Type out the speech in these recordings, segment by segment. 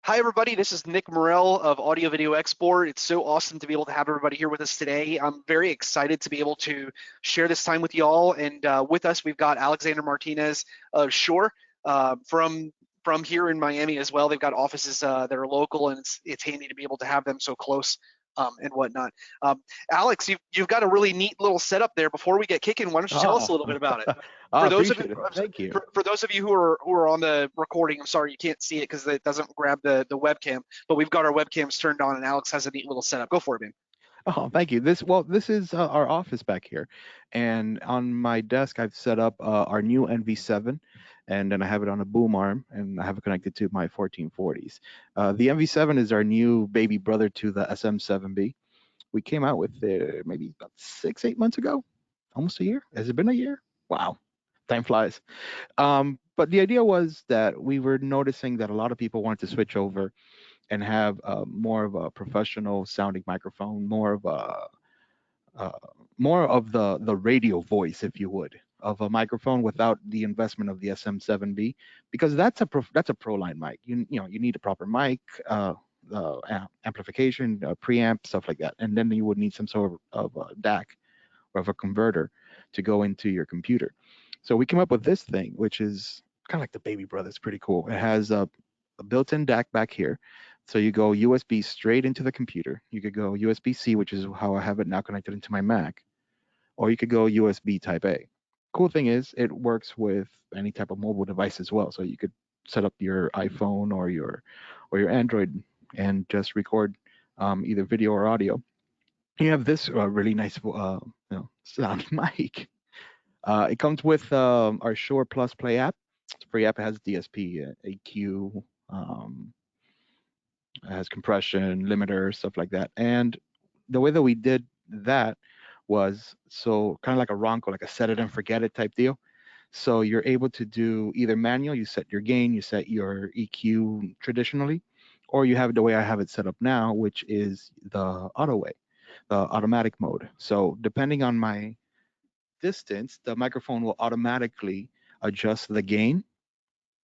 Hi, everybody. This is Nick Morell of Audio Video Export. It's so awesome to be able to have everybody here with us today. I'm very excited to be able to share this time with y'all. And with us, we've got Alexander Martinez of SHURE from here in Miami as well. They've got offices that are local, and it's handy to be able to have them so close and whatnot. Alex, you've got a really neat little setup there. Before we get kicking, why don't you tell us a Oh, little bit about it? I For those of you, appreciate it. Thank you. for those of you who are on the recording, I'm sorry you can't see it because it doesn't grab the webcam, but we've got our webcams turned on, and Alex has a neat little setup. Go for it, man. Oh, thank you. This is our office back here, and on my desk I've set up our new NV7, and then I have it on a boom arm, and I have it connected to my 1440s. The NV7 is our new baby brother to the SM7B. We came out with it maybe about 8 months ago, almost a year. Has it been a year? Wow, time flies. But the idea was that we were noticing that a lot of people wanted to switch over and have more of a professional sounding microphone, uh, more of the radio voice, if you would, of a microphone without the investment of the SM7B, because that's a pro line mic. You need a proper mic, amplification, preamp, stuff like that, and then you would need some sort of a DAC or of a converter to go into your computer. So we came up with this thing, which is kind of like the baby brother. It's pretty cool. It has a built-in DAC back here. So you go USB straight into the computer. You could go USB-C, which is how I have it now connected into my Mac, or you could go USB Type A. Cool thing is it works with any type of mobile device as well. So you could set up your iPhone or your Android and just record either video or audio. You have this really nice sound mic. It comes with our Shure Plus Play app. It's a free app. It has DSP, AQ, it has compression, limiter, stuff like that. And the way that we did that was so kind of like a Ronco, like a set it and forget it type deal. So you're able to do either manual, you set your gain, you set your EQ traditionally, or you have it the way I have it set up now, which is the auto way, the automatic mode. So depending on my distance, the microphone will automatically adjust the gain.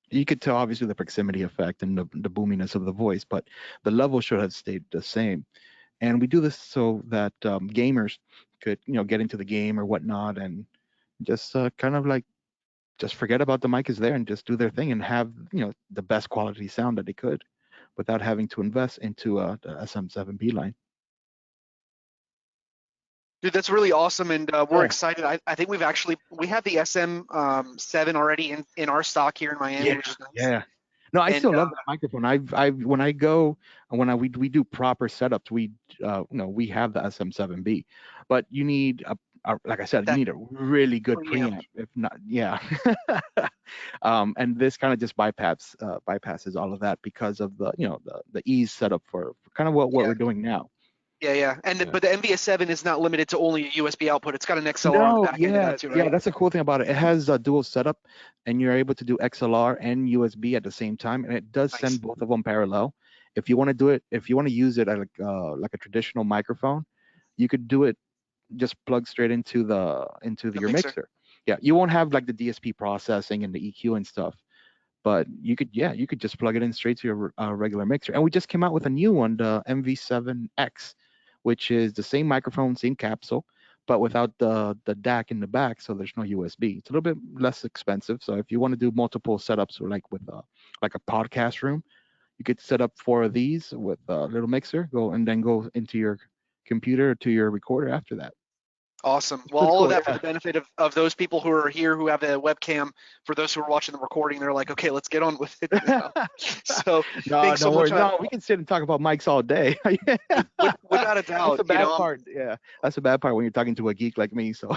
You could tell obviously the proximity effect and the boominess of the voice, but the level should have stayed the same. And we do this so that gamers could, get into the game or whatnot, and just kind of like just forget about the mic is there and just do their thing and have the best quality sound that they could without having to invest into the SM7B line. Dude, that's really awesome, and we're Yeah. excited. I think we have the SM7 already in our stock here in Miami, Yeah, which is nice. yeah. No, I And still love that microphone. I've when I go when we do proper setups, we have the SM7B, but you need like I said, you that need a really good preamp. preamp. If not, yeah. And this kind of just bypasses all of that because of the ease setup for kind of what Yeah, we're doing now. yeah. Yeah. But the MVS7 is not limited to only a USB output. It's got an XLR on the No, back end of yeah, that too, yeah, right? that's a cool thing about it. It has a dual setup, and you're able to do XLR and USB at the same time, and it does Nice. send both of them parallel. If you want to do it, if you want to use it like a traditional microphone, you could do it just plug straight into The your mixer. mixer. Yeah, you won't have like the DSP processing and the EQ and stuff, but you could just plug it in straight to your regular mixer. And we just came out with a new one, the MV7X, which is the same microphone, same capsule, but without the DAC in the back, so there's no USB. It's a little bit less expensive. So if you want to do multiple setups, or like a podcast room, you could set up 4 of these with a little mixer, go into your computer to your recorder after that. Awesome. It's Well, pretty all of cool. that for Yeah. the benefit of those people who are here who have the webcam. For those who are watching the recording, they're like, okay, let's get on with it now. So No, thanks so no much. worries. No, we can sit and talk about mics all day. Without a That's doubt, the bad part. Yeah, that's the bad part when you're talking to a geek like me. So.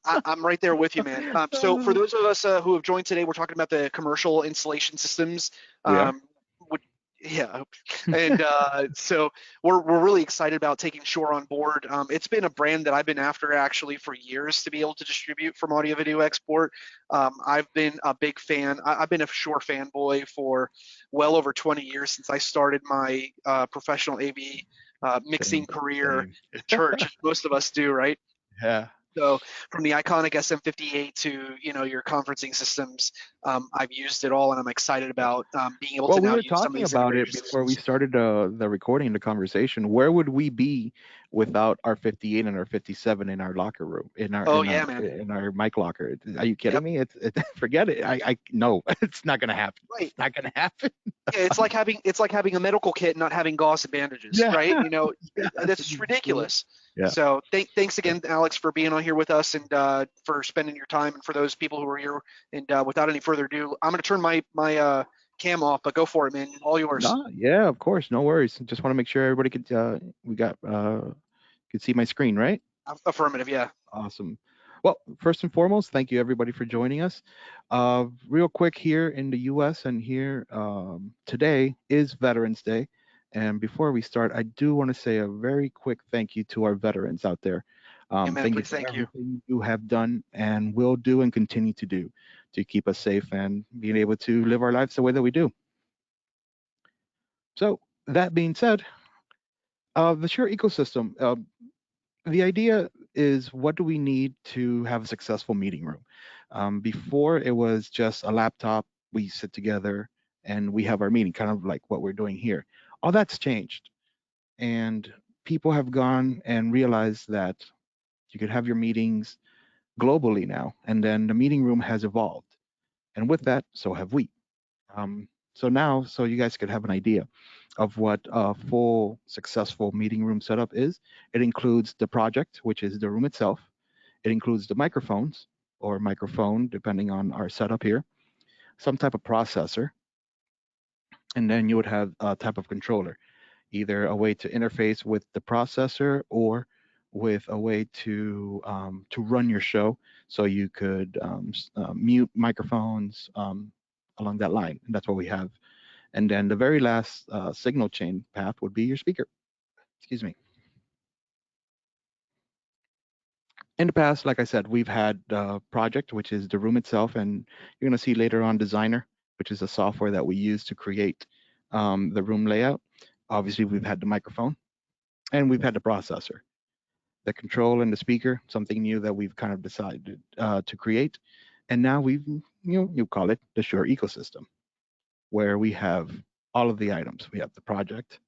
I'm right there with you, man. So for those of us who have joined today, we're talking about the commercial installation systems. We are. Um, would- yeah, and so we're really excited about taking SHURE on board. It's been a brand that I've been after actually for years to be able to distribute from Audio Video Export. I've been a big fan. I've been a SHURE fanboy for well over 20 years since I started my professional AV mixing Same, career same. in church, as most of us do, right? Yeah. So from the iconic SM58 to your conferencing systems, I've used it all, and I'm excited about being able to Well, we now were use some of talking these about it integrated before we systems. started the recording, the conversation. Where would we be without our 58 and our 57 in our locker room, Oh yeah, man. in our mic locker? Are you kidding Yep. me? Forget it. I no, it's not gonna happen. Right. It's not gonna happen. Yeah, it's like having a medical kit and not having gauze and bandages, Yeah, right? yes, That's just exactly. ridiculous. Yeah. So thanks again, Alex, for being on here with us and for spending your time, and for those people who are here. And without any further ado, I'm going to turn my cam off, but go for it, man. All yours. No, yeah, of course, no worries. Just want to make sure everybody could could see my screen, right? Affirmative, yeah. Awesome. Well, first and foremost, thank you everybody for joining us. Real quick, here in the US and here today is Veterans Day. And before we start, I do want to say a very quick thank you to our veterans out there. Yeah, man. Thank you Please, for thank you. everything you have done and will do and continue to do to keep us safe and being able to live our lives the way that we do. So, that being said, the Shure ecosystem, the idea is, what do we need to have a successful meeting room? Before, it was just a laptop, we sit together and we have our meeting, kind of like what we're doing here. All that's changed. And people have gone and realized that you could have your meetings globally now. And then the meeting room has evolved. And with that, so have we. So now, so you guys could have an idea of what a full successful meeting room setup is. It includes the project, which is the room itself. It includes the microphones or microphone, depending on our setup here, some type of processor, and then you would have a type of controller, either a way to interface with the processor or with a way to run your show. So you could mute microphones along that line. And that's what we have. And then the very last signal chain path would be your speaker. Excuse me. In the past, like I said, we've had Project, which is the room itself, and you're going to see later on Designer, which is a software that we use to create the room layout. Obviously, we've had the microphone, and we've had the processor, the control, and the speaker, something new that we've kind of decided to create. And now you call it the Shure ecosystem, where we have all of the items. We have the project,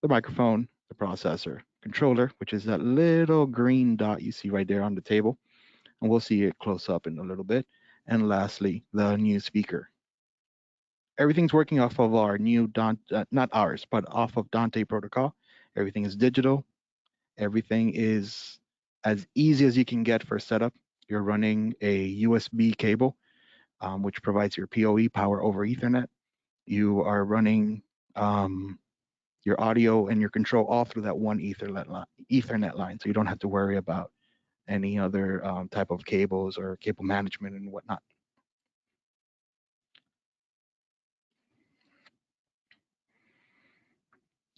the microphone, the processor, controller, which is that little green dot you see right there on the table, and we'll see it close up in a little bit. And lastly, the new speaker. Everything's working off of our new not ours, but off of Dante protocol. Everything is digital. Everything is as easy as you can get for setup. You're running a USB cable, which provides your PoE, power over Ethernet. You are running your audio and your control all through that one Ethernet line, so you don't have to worry about any other type of cables or cable management and whatnot.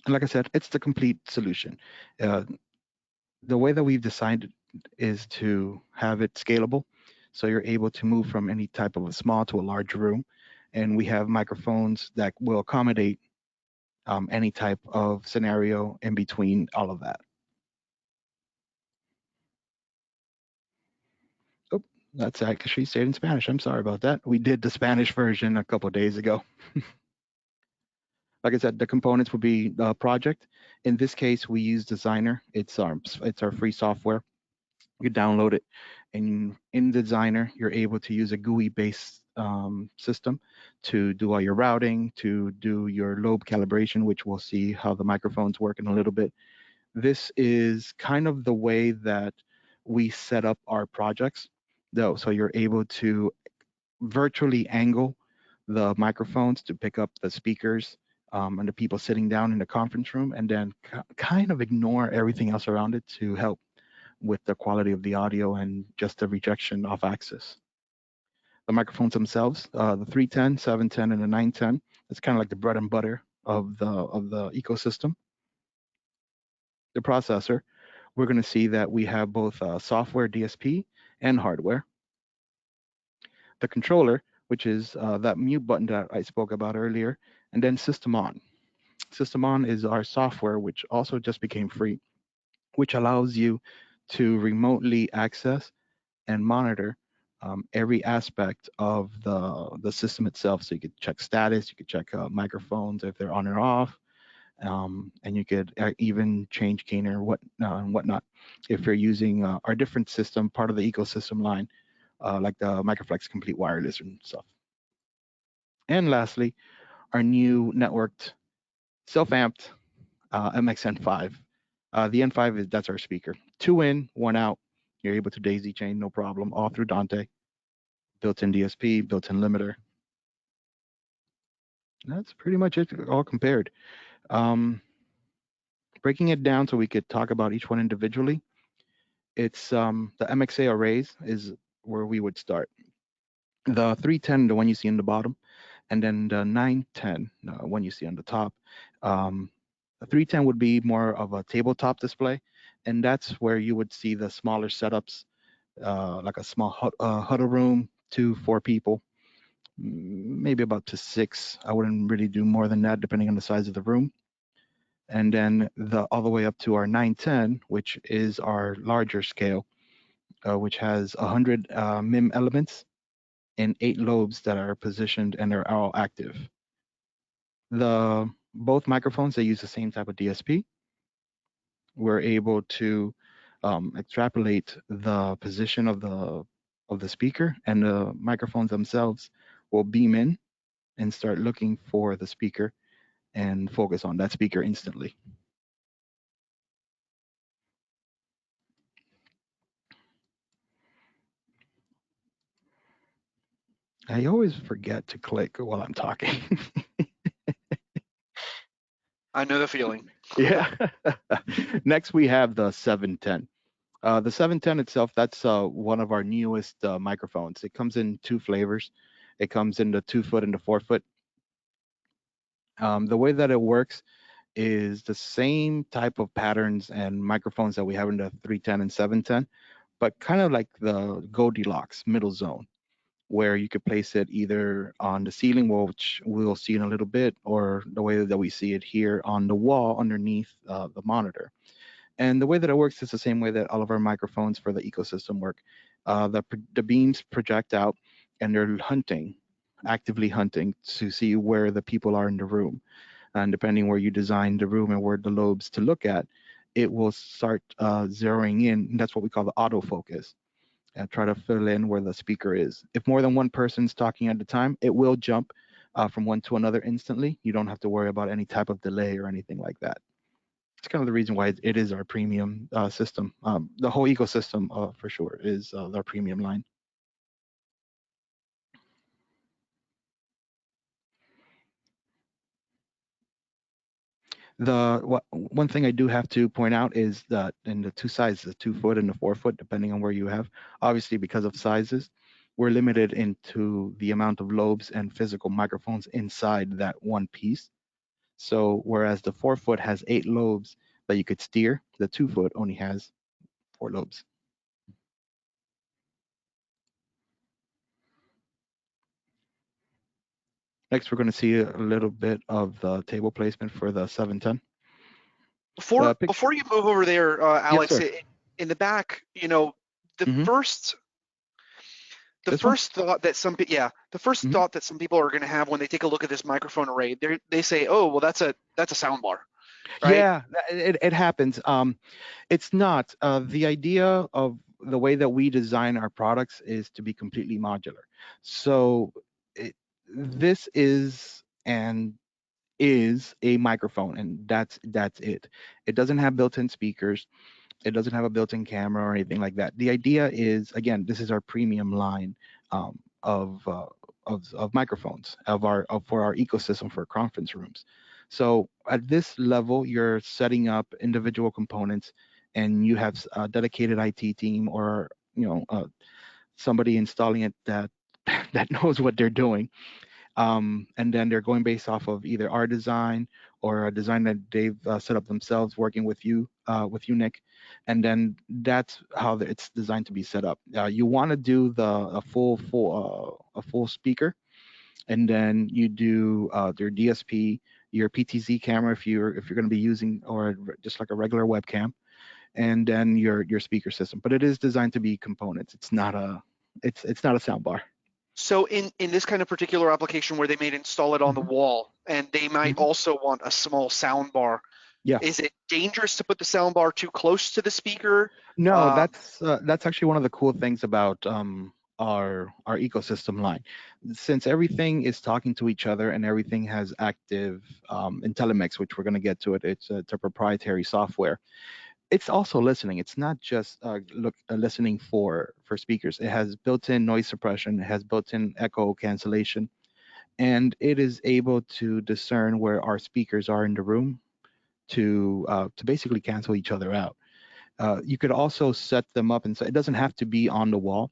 And like I said, it's the complete solution. Uh, the way that we've designed it is to have it scalable, so you're able to move from any type of a small to a large room, and we have microphones that will accommodate any type of scenario in between all of that. Oh, that's actually stayed in Spanish. I'm sorry about that. We did the Spanish version a couple of days ago. Like I said, the components would be the project. In this case, we use Designer. It's our free software. You download it, and in Designer, you're able to use a GUI-based system to do all your routing, to do your lobe calibration, which we'll see how the microphones work in a little bit. This is kind of the way that we set up our projects, though. So you're able to virtually angle the microphones to pick up the speakers and the people sitting down in the conference room, and then kind of ignore everything else around it to help with the quality of the audio and just the rejection off axis. The microphones themselves, the 310, 710, and the 910, it's kind of like the bread and butter of the ecosystem. The processor, we're going to see that we have both software DSP and hardware. The controller, which is that mute button that I spoke about earlier, and then System On. System On is our software, which also just became free, which allows you to remotely access and monitor every aspect of the system itself. So you could check status, you could check microphones if they're on or off, and you could even change gain or and whatnot if you're using our different system, part of the ecosystem line, like the Microflex Complete Wireless and stuff. And lastly, our new networked self-amped MX N5. The N5 that's our speaker. 2 in, 1 out. You're able to daisy chain, no problem, all through Dante. Built-in DSP, built-in limiter. That's pretty much it, all compared. Breaking it down so we could talk about each one individually, it's the MXA arrays is where we would start. The 310, the one you see in the bottom, and then the 910, one you see on the top. The 310 would be more of a tabletop display, and that's where you would see the smaller setups, like a small huddle room, 2-4 people, maybe about to 6. I wouldn't really do more than that, depending on the size of the room. And then all the way up to our 910, which is our larger scale, which has 100 MIM elements and 8 lobes that are positioned and are all active. Both microphones, they use the same type of DSP. We're able to extrapolate the position of the speaker, and the microphones themselves will beam in and start looking for the speaker and focus on that speaker instantly. I always forget to click while I'm talking. I know the feeling. Yeah. Next, we have the 710. The 710 itself, that's one of our newest microphones. It comes in 2 flavors. It comes in the 2-foot and the 4-foot. The way that it works is the same type of patterns and microphones that we have in the 310 and 710, but kind of like the Goldilocks middle zone, where you could place it either on the ceiling, which we'll see in a little bit, or the way that we see it here on the wall underneath the monitor. And the way that it works is the same way that all of our microphones for the ecosystem work. The beams project out, and they're actively hunting to see where the people are in the room. And depending where you design the room and where the lobes to look at, it will start zeroing in. And that's what we call the autofocus, and try to fill in where the speaker is. If more than one person's talking at the time, it will jump from one to another instantly. You don't have to worry about any type of delay or anything like that. It's kind of the reason why it is our premium system. The whole ecosystem, for sure, is our premium line. One thing I do have to point out is that in the 2 sizes, the 2-foot and the 4-foot, depending on where you have, obviously because of sizes, we're limited into the amount of lobes and physical microphones inside that one piece. So whereas the 4-foot has 8 lobes that you could steer, the 2-foot only has 4 lobes. Next, we're going to see a little bit of the table placement for the 710. Before you move over there, Yes, Alex, sir. in the back, the Mhm. first This one? thought that some Mhm. thought that some people are going to have when they take a look at this microphone array, they say, oh, well, that's a sound bar, right? Yeah, it happens. It's not. The idea of the way that we design our products is to be completely modular. So this is a microphone, and that's it. It doesn't have built-in speakers. It doesn't have a built-in camera or anything like that. The idea is, again, this is our premium line um, of, uh, of microphones for our ecosystem for conference rooms. So at this level, you're setting up individual components, and you have a dedicated IT team, or somebody installing it that that knows what they're doing, and then they're going based off of either our design or a design that they've set up themselves, working with you, Nick. And then that's how it's designed to be set up. You want to do a full speaker, and then you do your DSP, your PTZ camera if you're going to be using, or just like a regular webcam, and then your speaker system. But it is designed to be components. It's not it's not a sound bar. So in this kind of particular application where they may install it on the Hmm. wall and they might Hmm. also want a small sound bar, Yeah. is it dangerous to put the sound bar too close to the speaker? No, Um, that's actually one of the cool things about our ecosystem line. Since everything is talking to each other and everything has active Intellimex, which we're going to get to it. It's a proprietary software. It's also listening. It's not just listening for speakers. It has built-in noise suppression. It has built-in echo cancellation, and it is able to discern where our speakers are in the room to basically cancel each other out. You could also set them up, and so it doesn't have to be on the wall.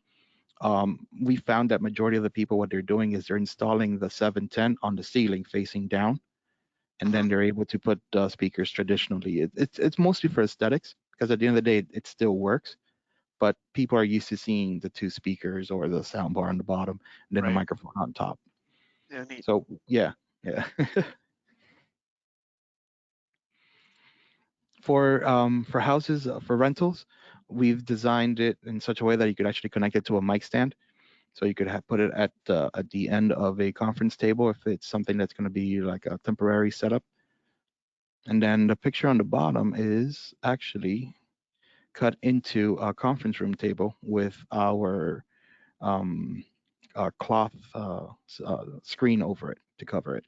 We found that majority of the people, what they're doing is they're installing the 710 on the ceiling facing down, and mhm, then they're able to put speakers traditionally. It's mostly for aesthetics because at the end of the day, it still works. But people are used to seeing the two speakers or the sound bar on the bottom and then the right. microphone on top. Yeah, neat. So yeah, yeah. For houses for rentals, we've designed it in such a way that you could actually connect it to a mic stand. So you could put it at the end of a conference table if it's something that's going to be like a temporary setup. And then the picture on the bottom is actually cut into a conference room table with our um, cloth screen over it to cover it.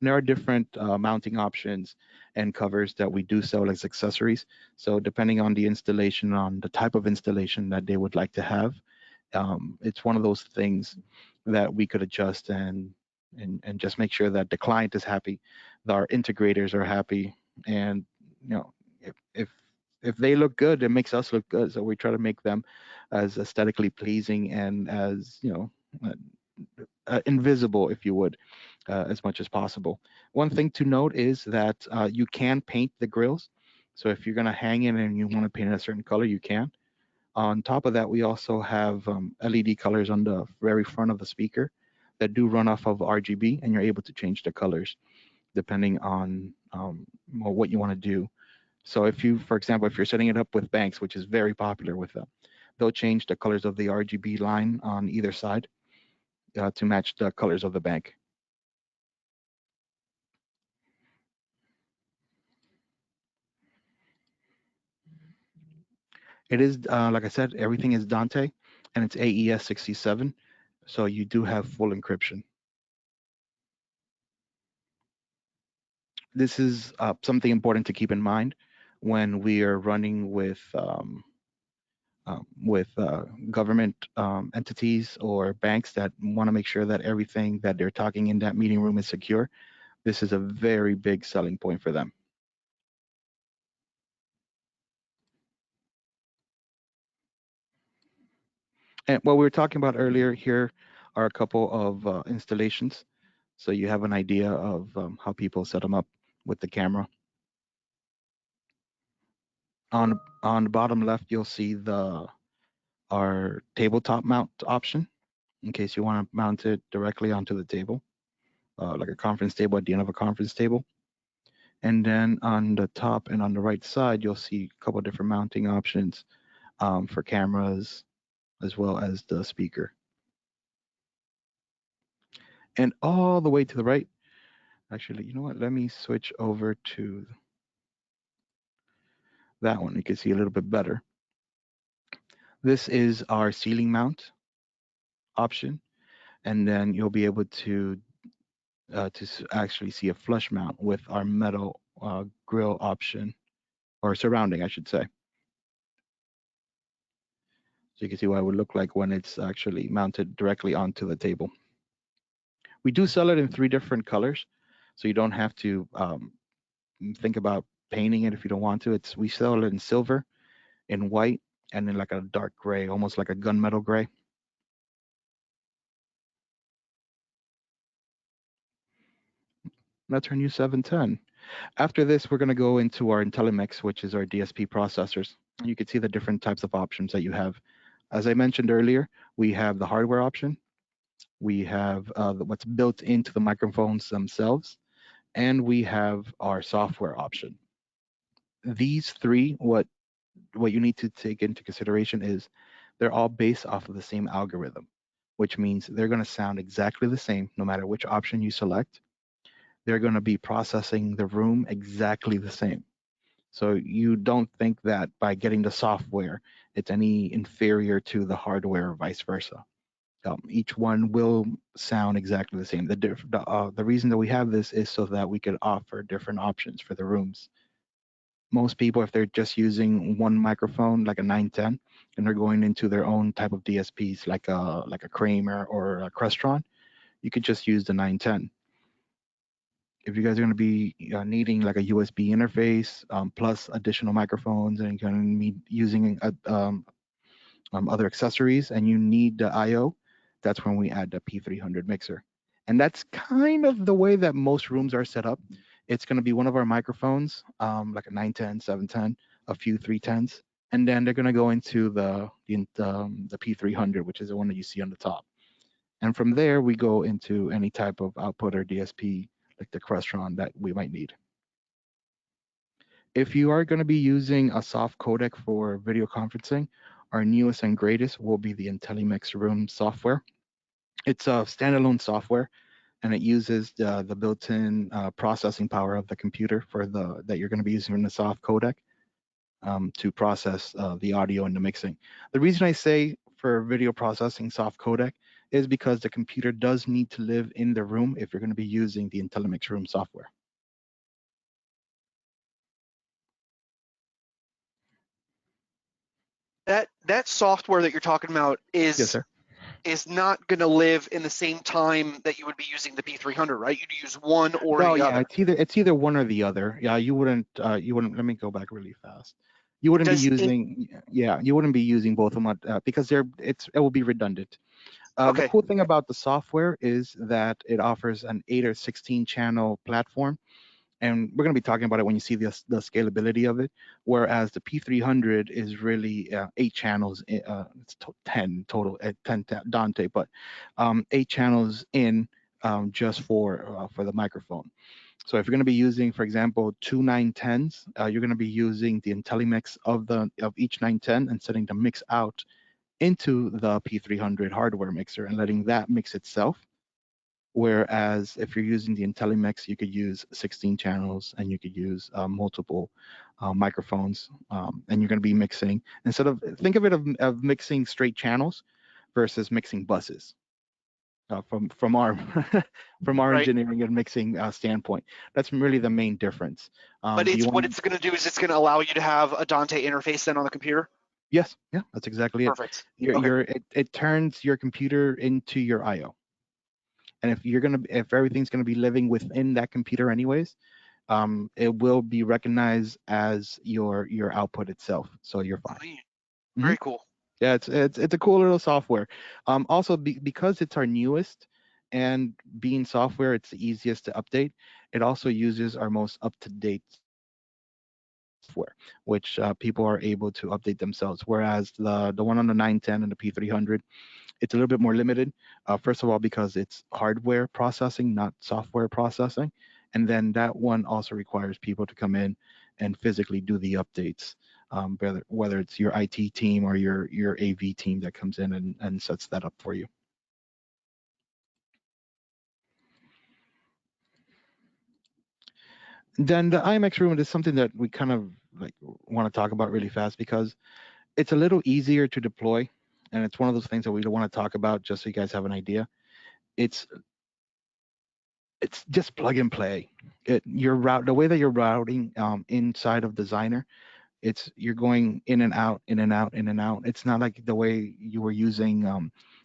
And there are different mounting options and covers that we do sell as accessories. So depending on the installation, on the type of installation that they would like to have, it's one of those things that we could adjust and just make sure that the client is happy, that our integrators are happy, and you know if they look good, it makes us look good. So we try to make them as aesthetically pleasing and as invisible, if you would, as much as possible. One thing to note is that you can paint the grills. So if you're going to hang it and you want to paint it a certain color, you can. On top of that, we also have LED colors on the very front of the speaker that do run off of RGB, and you're able to change the colors depending on what you want to do. So if you, for example, if you're setting it up with banks, which is very popular with them, they'll change the colors of the RGB line on either side to match the colors of the bank. It is, like I said, everything is Dante, and it's AES 67, so you do have full encryption. This is something important to keep in mind when we are running with government entities or banks that want to make sure that everything that they're talking in that meeting room is secure. This is a very big selling point for them. And what we were talking about earlier, here are a couple of installations, so you have an idea of how people set them up with the camera. On the bottom left, you'll see our tabletop mount option in case you want to mount it directly onto the table, like a conference table at the end of a conference table. And then on the top and on the right side, you'll see a couple of different mounting options for cameras as well as the speaker. And all the way to the right, actually, you know what? Let me switch over to that one. You can see a little bit better. This is our ceiling mount option, and then you'll be able to actually see a flush mount with our metal grill option, or surrounding, I should say. So you can see what it would look like when it's actually mounted directly onto the table. We do sell it in 3 different colors, so you don't have to think about painting it if you don't want to. We sell it in silver, in white, and in like a dark gray, almost like a gunmetal gray. That's our new 710. After this, we're going to go into our Intellimex, which is our DSP processors. You can see the different types of options that you have. As I mentioned earlier, we have the hardware option. We have what's built into the microphones themselves, and we have our software option. These three, what you need to take into consideration is they're all based off of the same algorithm, which means they're going to sound exactly the same no matter which option you select. They're going to be processing the room exactly the same. So you don't think that by getting the software, it's any inferior to the hardware or vice versa. Each one will sound exactly the same. The reason that we have this is so that we could offer different options for the rooms. Most people, if they're just using one microphone, like a 910, and they're going into their own type of DSPs, like a Kramer or a Crestron, you could just use the 910. If you guys are going to be needing like a USB interface plus additional microphones, and you're going to be using other accessories, and you need the I/O, that's when we add the P300 mixer. And that's kind of the way that most rooms are set up. It's going to be one of our microphones, like a 910, 710, a few 310s, and then they're going to go into the P300, which is the one that you see on the top. And from there, we go into any type of output or DSP, like the Crestron that we might need. If you are going to be using a soft codec for video conferencing, our newest and greatest will be the Intellimex Room software. It's a standalone software, and it uses the built-in processing power of the computer that you're going to be using in the soft codec to process the audio and the mixing. The reason I say for video processing soft codec is because the computer does need to live in the room if you're going to be using the Intellimex Room software. That software that you're talking about Yes, sir. is not going to live in the same time that you would be using the P300, right? You'd use one or No, the yeah, other. it's either one or the other. Yeah, you wouldn't. Let me go back really fast. You wouldn't be Does in using, yeah, you wouldn't be using both of them because it will be redundant. The Okay, cool thing about the software is that it offers an 8 or 16 channel platform, and we're going to be talking about it when you see the scalability of it. Whereas the P300 is really 8 channels. It's 10 total, 10 Dante, but 8 channels in just for the microphone. So if you're going to be using, for example, two 910s, you're going to be using the Intellimex of each 910 and setting the mix out into the P300 hardware mixer and letting that mix itself. Whereas if you're using the Intellimex, you could use 16 channels and you could use multiple microphones, and you're going to be mixing instead of think of it of mixing straight channels versus mixing buses from our from our right. engineering and mixing standpoint. That's really the main difference. But Do you it's what want? it's going to do is it's going to allow you to have a Dante interface then on the computer. Yes, yeah, that's exactly it. Perfect. Your Okay. your it turns your computer into your I/O, and if everything's gonna be living within that computer anyways, it will be recognized as your output itself, so you're Oh, fine. neat. Hmm. Very cool. Yeah, it's a cool little software. Also, because it's our newest, and being software, it's the easiest to update. It also uses our most up-to-date software, which people are able to update themselves. Whereas the one on the 910 and the P300, it's a little bit more limited. First of all, because it's hardware processing, not software processing, and then that one also requires people to come in and physically do the updates. Whether it's your IT team or your AV team that comes in and sets that up for you. Then the Imx Room is something that we kind of like want to talk about really fast because it's a little easier to deploy, and it's one of those things that we don't want to talk about just so you guys have an idea. It's it's just plug and play. The way that you're routing inside of Designer, you're going in and out, in and out, in and out. It's not like the way you were using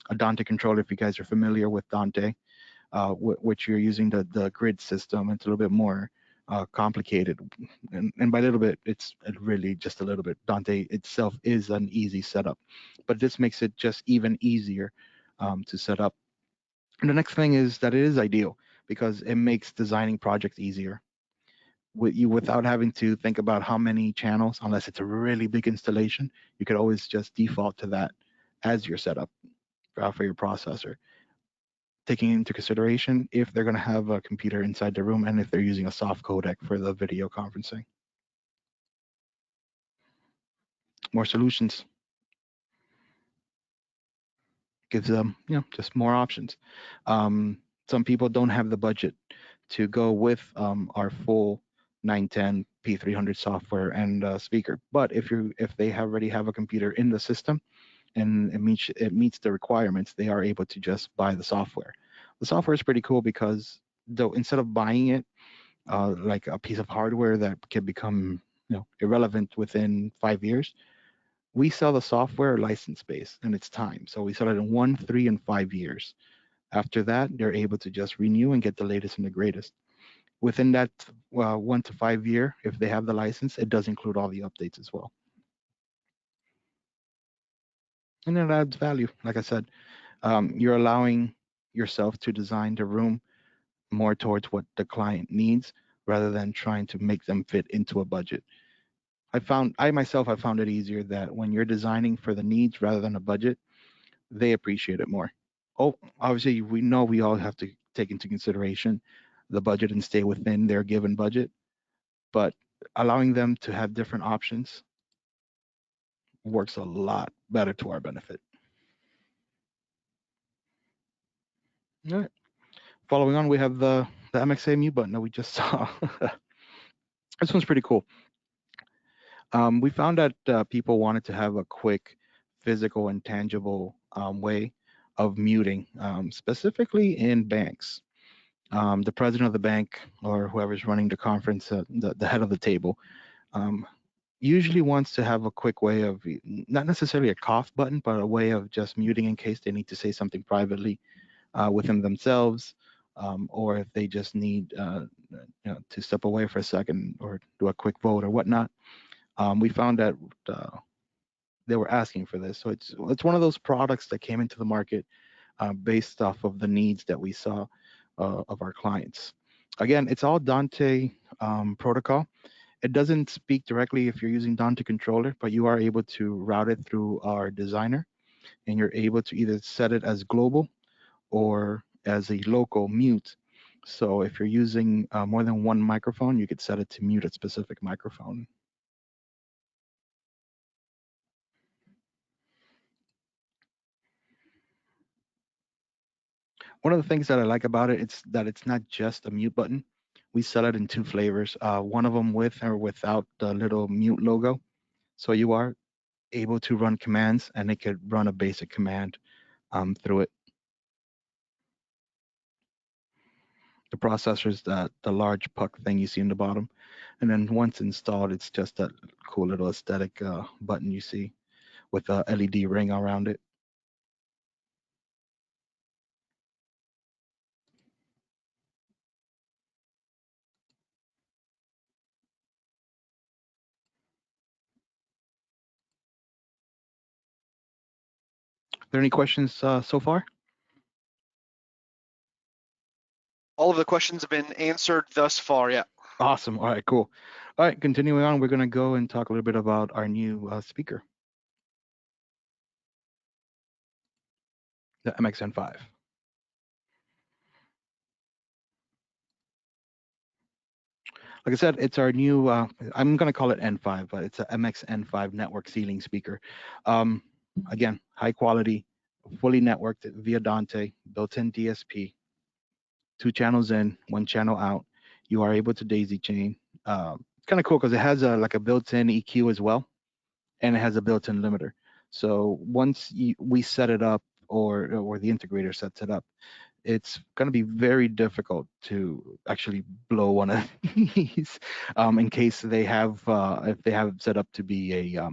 a Dante controller. If you guys are familiar with Dante, which you're using the grid system, it's a little bit more complicated. And by a little bit, it's really just a little bit. Dante itself is an easy setup, but this makes it just even easier to set up. And the next thing is that it is ideal because it makes designing projects easier without having to think about how many channels, unless it's a really big installation. You could always just default to that as your setup for your processor, taking into consideration if they're going to have a computer inside the room and if they're using a soft codec for the video conferencing. More solutions. gives them, just more options. Some people don't have the budget to go with our full 910 P300 software and speaker. But if they already have a computer in the system and it meets the requirements, they are able to just buy the software. The software is pretty cool because though instead of buying it like a piece of hardware that can become irrelevant within 5 years, we sell the software license based and it's time. So we sell it in 1, 3, and 5 years. After that, they're able to just renew and get the latest and the greatest. Within that 1 to 5 year, if they have the license, it does include all the updates as well. And it adds value. Like I said, you're allowing yourself to design the room more towards what the client needs rather than trying to make them fit into a budget. I found it easier that when you're designing for the needs rather than a budget, they appreciate it more. Oh, obviously, we know we all have to take into consideration the budget and stay within their given budget, but allowing them to have different options works a lot better to our benefit. All right. Following on, we have the Mxa Mu button that we just saw. This one's pretty cool. We found that people wanted to have a quick, physical, and tangible way of muting, specifically in banks. The president of the bank or whoever's running the conference, the head of the table, um, usually wants to have a quick way of not necessarily a cough button, but a way of just muting in case they need to say something privately within themselves, or if they just need to step away for a second or do a quick vote or whatnot. We found that they were asking for this, so it's one of those products that came into the market based off of the needs that we saw of our clients. Again, it's all Dante protocol. It doesn't speak directly if you're using Dante controller, but you are able to route it through our designer, and you're able to either set it as global or as a local mute. So if you're using more than one microphone, you could set it to mute a specific microphone. One of the things that I like about it is that it's not just a mute button. We sell it in two flavors, one of them with or without the little mute logo. So you are able to run commands and it could run a basic command through it. The processor is the large puck thing you see in the bottom. And then once installed, it's just that cool little aesthetic button you see with a LED ring around it. Are there any questions so far? All of the questions have been answered thus far. Yeah. Awesome. All right, cool. All right, continuing on, we're going to go and talk a little bit about our new speaker, the MXN5. Like I said, it's our new, I'm going to call it N5, but it's a MX N5 network ceiling speaker. Again, high quality, fully networked via Dante, built-in DSP, 2 channels in, 1 channel out. You are able to daisy chain. It's kind of cool because it has like a built-in EQ as well, and it has a built-in limiter. So once we set it up, or the integrator sets it up, it's going to be very difficult to actually blow one of these in case they have if they have set up to be a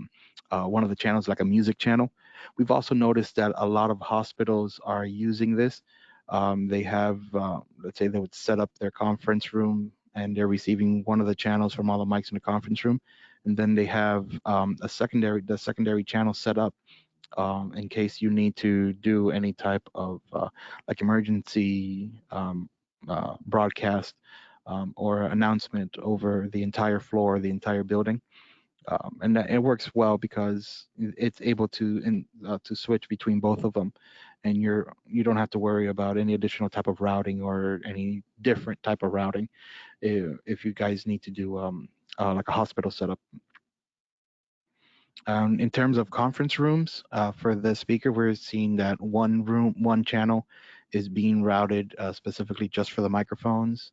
one of the channels like a music channel. We've also noticed that a lot of hospitals are using this. They have let's say they would set up their conference room and they're receiving one of the channels from all the mics in the conference room, and then they have the secondary channel set up in case you need to do any type of like emergency broadcast or announcement over the entire floor, the entire building. And it works well because it's able to switch between both of them, and you don't have to worry about any additional type of routing or any different type of routing if you guys need to do like a hospital setup. In terms of conference rooms, for the speaker, we're seeing that one channel is being routed specifically just for the microphones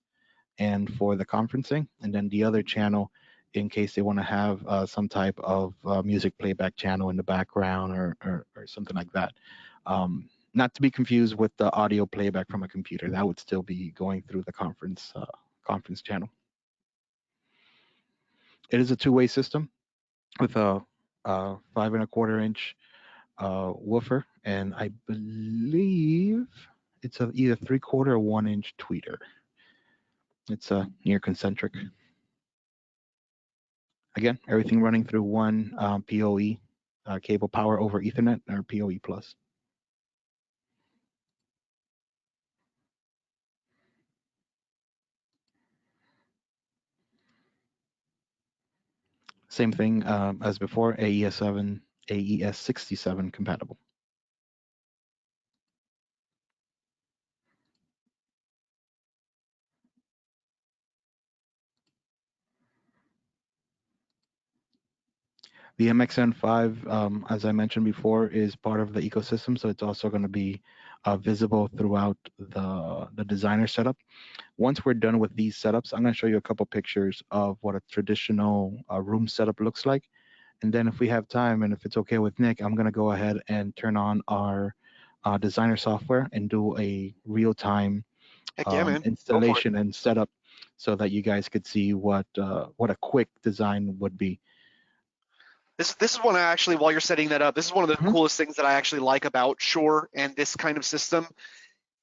and for the conferencing, and then the other channel, in case they want to have some type of music playback channel in the background or something like that. Not to be confused with the audio playback from a computer. That would still be going through the conference channel. It is a two-way system with a 5.25-inch woofer, and I believe it's either 3/4 or 1-inch tweeter. It's near concentric. Again, everything running through one PoE cable, power over Ethernet, or PoE plus. Same thing as before, AES7, AES67 compatible. The MXN5, as I mentioned before, is part of the ecosystem, so it's also going to be visible throughout the designer setup. Once we're done with these setups, I'm going to show you a couple pictures of what a traditional room setup looks like. And then if we have time, and if it's okay with Nick, I'm going to go ahead and turn on our designer software and do a real-time installation and setup so that you guys could see what a quick design would be. This is one I actually, while you're setting that up, this is one of the coolest things that I actually like about SHURE and this kind of system.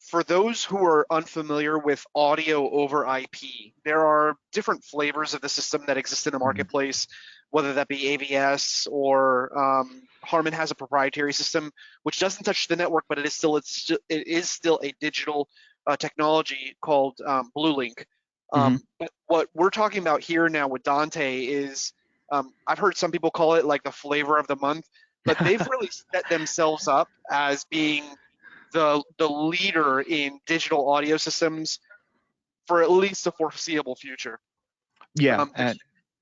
For those who are unfamiliar with audio over IP, there are different flavors of the system that exist in the marketplace, whether that be AVS or Harman has a proprietary system which doesn't touch the network, but it is still a digital technology called BlueLink. But what we're talking about here now with Dante is, I've heard some people call it like the flavor of the month, but they've really set themselves up as being the leader in digital audio systems for at least the foreseeable future. Yeah,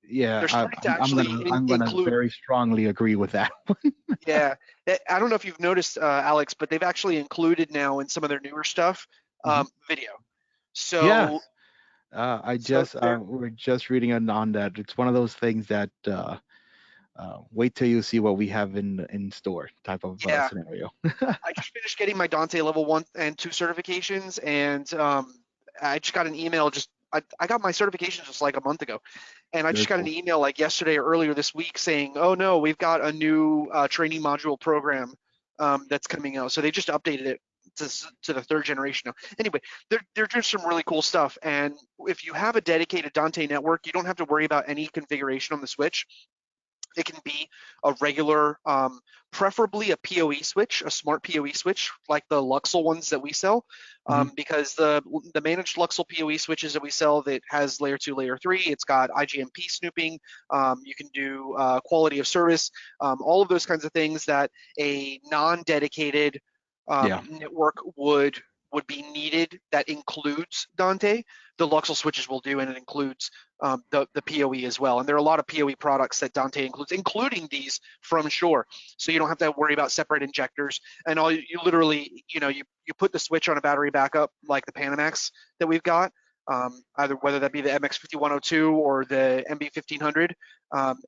they're starting to actually I'm gonna include, very strongly agree with that. yeah, I don't know if you've noticed, Alex, but they've actually included now in some of their newer stuff video. So yes, we're just reading on that. It's one of those things that wait till you see what we have in store type of scenario. I just finished getting my Dante level 1 and 2 certifications, and I just got an email. I got my certifications just like a month ago, and I just got an email like yesterday or earlier this week saying, "Oh no, we've got a new training module program that's coming out." So they just updated it to the 3rd generation now. Anyway, they're doing some really cool stuff, and if you have a dedicated Dante network, you don't have to worry about any configuration on the switch. It can be a regular, preferably a PoE switch, a smart PoE switch, like the Luxel ones that we sell, because the managed Luxel PoE switches that we sell that has layer 2, layer 3, it's got IGMP snooping, you can do quality of service, all of those kinds of things that a non-dedicated network would be needed that includes Dante. The Luxel switches will do, and it includes the PoE as well. And there are a lot of PoE products that Dante includes, including these from SHURE. So you don't have to worry about separate injectors. And all you literally, you put the switch on a battery backup like the Panamax that we've got, either whether that be the MX5102 or the MB1500,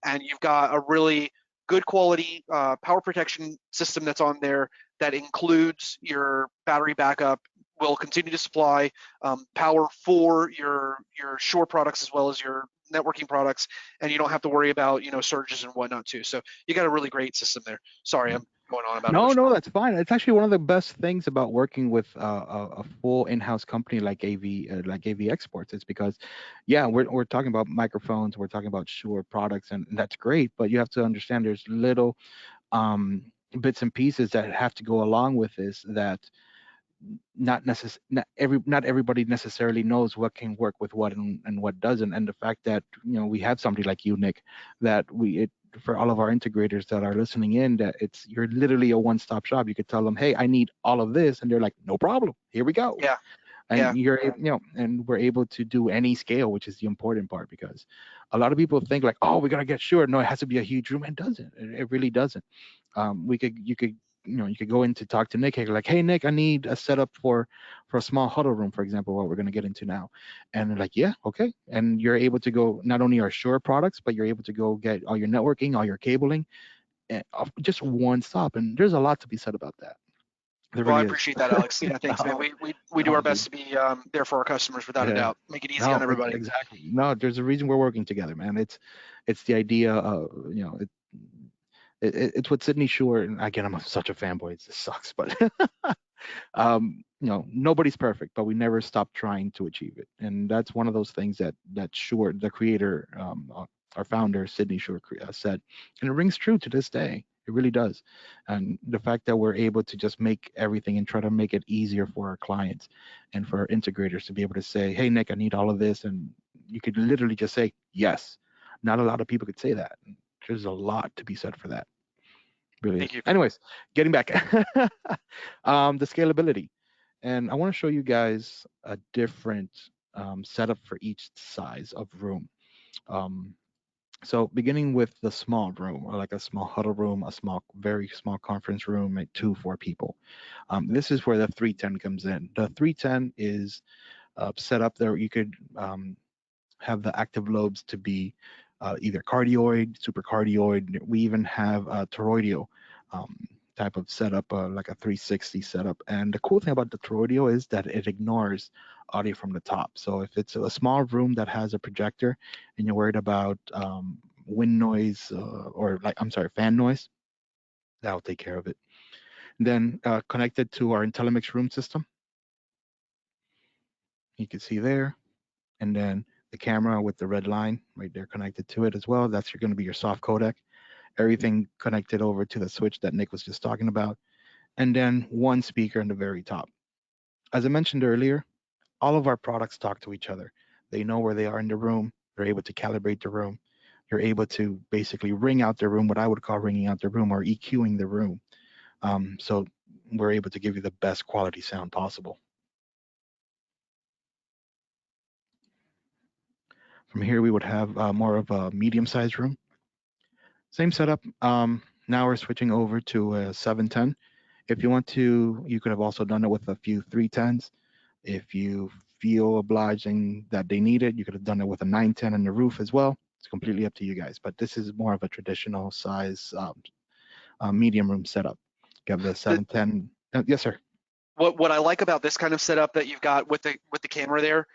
and you've got a really good quality power protection system that's on there that includes your battery backup, will continue to supply power for your SHURE products as well as your networking products, and you don't have to worry about surges and whatnot too. So you got a really great system there. Sorry, I'm going on about it. No, that's fine. It's actually one of the best things about working with a full in-house company like AV Exports. It's because, yeah, we're talking about microphones, we're talking about SHURE products, and that's great. But you have to understand there's little bits and pieces that have to go along with this that not everybody necessarily knows what can work with what and what doesn't. And the fact that we have somebody like you, Nick, that for all of our integrators that are listening in, that you're literally a one-stop shop. You could tell them, hey, I need all of this, and they're like, no problem, here we go. Yeah. Yeah. and and we're able to do any scale, which is the important part, because a lot of people think like, oh, we gotta get Shure. No, it has to be a huge room. It doesn't. It really doesn't. You could you could go in to talk to Nick, like, hey Nick, I need a setup for a small huddle room, for example, what we're going to get into now. And they're like, yeah, okay. And you're able to go not only our Shure products, but you're able to go get all your networking, all your cabling, and just one stop. And there's a lot to be said about that. There Well, I really is. appreciate that, Alex. Yeah, thanks, man. No, We do no, our dude. best to be there for our customers, without a Yeah. doubt. Make it easy on No, everybody. exactly. No, there's a reason we're working together, man. It's the idea of, it's what Sydney Shure, and again, I'm such a fanboy. It sucks, but nobody's perfect, but we never stop trying to achieve it. And that's one of those things that Shure, the creator, our founder, Sydney Shure, said, and it rings true to this day. It really does. And the fact that we're able to just make everything and try to make it easier for our clients and for our integrators to be able to say, hey, Nick, I need all of this. And you could literally just say, yes. Not a lot of people could say that. There's a lot to be said for that. Really Thank is. you. Anyways, getting back, the scalability, and I want to show you guys a different setup for each size of room. Um, so beginning with the small room, or like a small huddle room, a small, very small conference room, like 4 people. This is where the 310 comes in. The 310 is set up there. You could have the active lobes to be either cardioid, supercardioid. We even have a toroidal um, type of setup, like a 360 setup. And the cool thing about the toroidal is that it ignores audio from the top. So if it's a small room that has a projector and you're worried about wind noise or like, I'm sorry, fan noise, that'll take care of it. Then connected to our Intellimex room system, you can see there. And then the camera with the red line right there connected to it as well. That's going to be your soft codec. Everything connected over to the switch that Nick was just talking about. And then one speaker in the very top. As I mentioned earlier, all of our products talk to each other. They know where they are in the room. They're able to calibrate the room. You're able to basically ring out the room, what I would call ringing out the room or EQing the room. So we're able to give you the best quality sound possible. From here, we would have more of a medium-sized room. Same setup. Now we're switching over to a 710. If you want to, you could have also done it with a few 310s. If you feel obliging that they need it, you could have done it with a 910 on the roof as well. It's completely up to you guys, but this is more of a traditional size medium room setup. You have the 710. Yes, sir. What I like about this kind of setup that you've got with the camera there,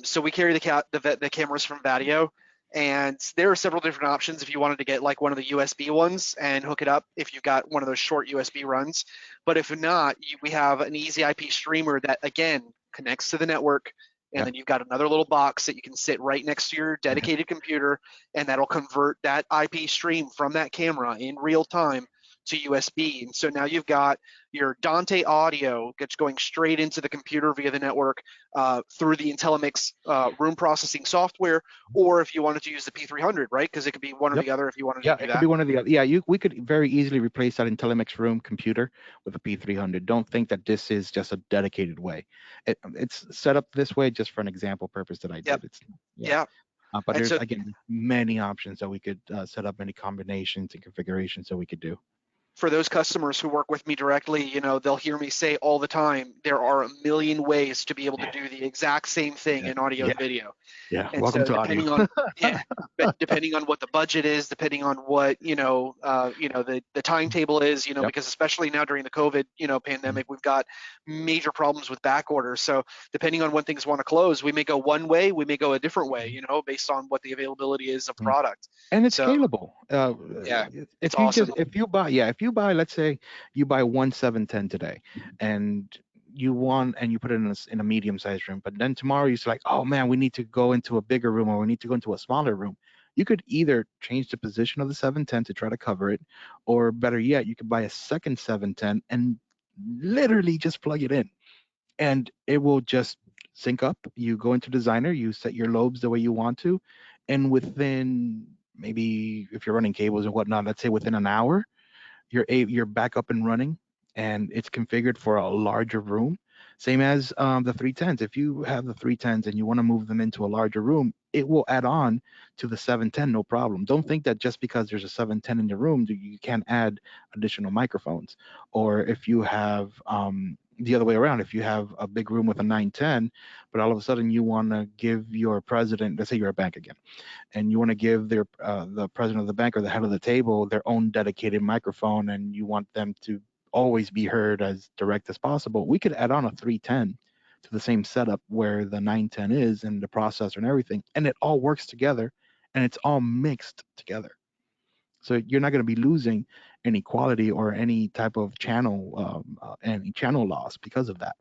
so we carry the cameras from Vadio, and there are several different options if you wanted to get like one of the USB ones and hook it up if you've got one of those short USB runs. But if not, we have an easy IP streamer that again connects to the network, and Yep. then you've got another little box that you can sit right next to your dedicated computer, and that'll convert that IP stream from that camera in real time to USB. And so now you've got your Dante audio gets going straight into the computer via the network through the Intellimex room processing software, or if you wanted to use the P300, right? Because it could be one or Yep. the other if you wanted to Yeah, do it could that. be one of the other. Yeah, we could very easily replace that Intellimex room computer with a P300. Don't think that this is just a dedicated way. It's set up this way just for an example purpose that I Yep. did. It's yeah. Yeah. But And there's so again many options that we could set up, many combinations and configurations that we could do. for those customers who work with me directly, they'll hear me say all the time, there are a million ways to be able to Yeah, do the exact same thing yeah, in audio yeah, and video. yeah. And Welcome so to audio. yeah, but depending on what the budget is, depending on what, the timetable is, Yep. because especially now during the COVID, Mhm. pandemic, we've got major problems with back orders. So depending on when things want to close, we may go one way, we may go a different way, based on what the availability is of Mhm. product. And it's So scalable. yeah, it's If you awesome. just if you buy, let's say you buy one 710 today, and you put it in a medium sized room, but then tomorrow you're like, oh man, we need to go into a bigger room or we need to go into a smaller room. You could either change the position of the 710 to try to cover it, or better yet, you could buy a second 710 and literally just plug it in, and it will just sync up. You go into Designer, you set your lobes the way you want to, and within maybe if you're running cables and whatnot, let's say within an hour, you're back up and running, and it's configured for a larger room. Same as the 310s. If you have the 310s and you want to move them into a larger room, it will add on to the 710, no problem. Don't think that just because there's a 710 in your room, you can't add additional microphones. Or if you have the other way around, if you have a big room with a 910, but all of a sudden you want to give your president, let's say you're a bank again, and you want to give the president of the bank or the head of the table their own dedicated microphone, and you want them to always be heard as direct as possible, we could add on a 310 to the same setup where the 910 is and the processor and everything, and it all works together and it's all mixed together. So you're not going to be losing any quality or any type of any channel loss because of that.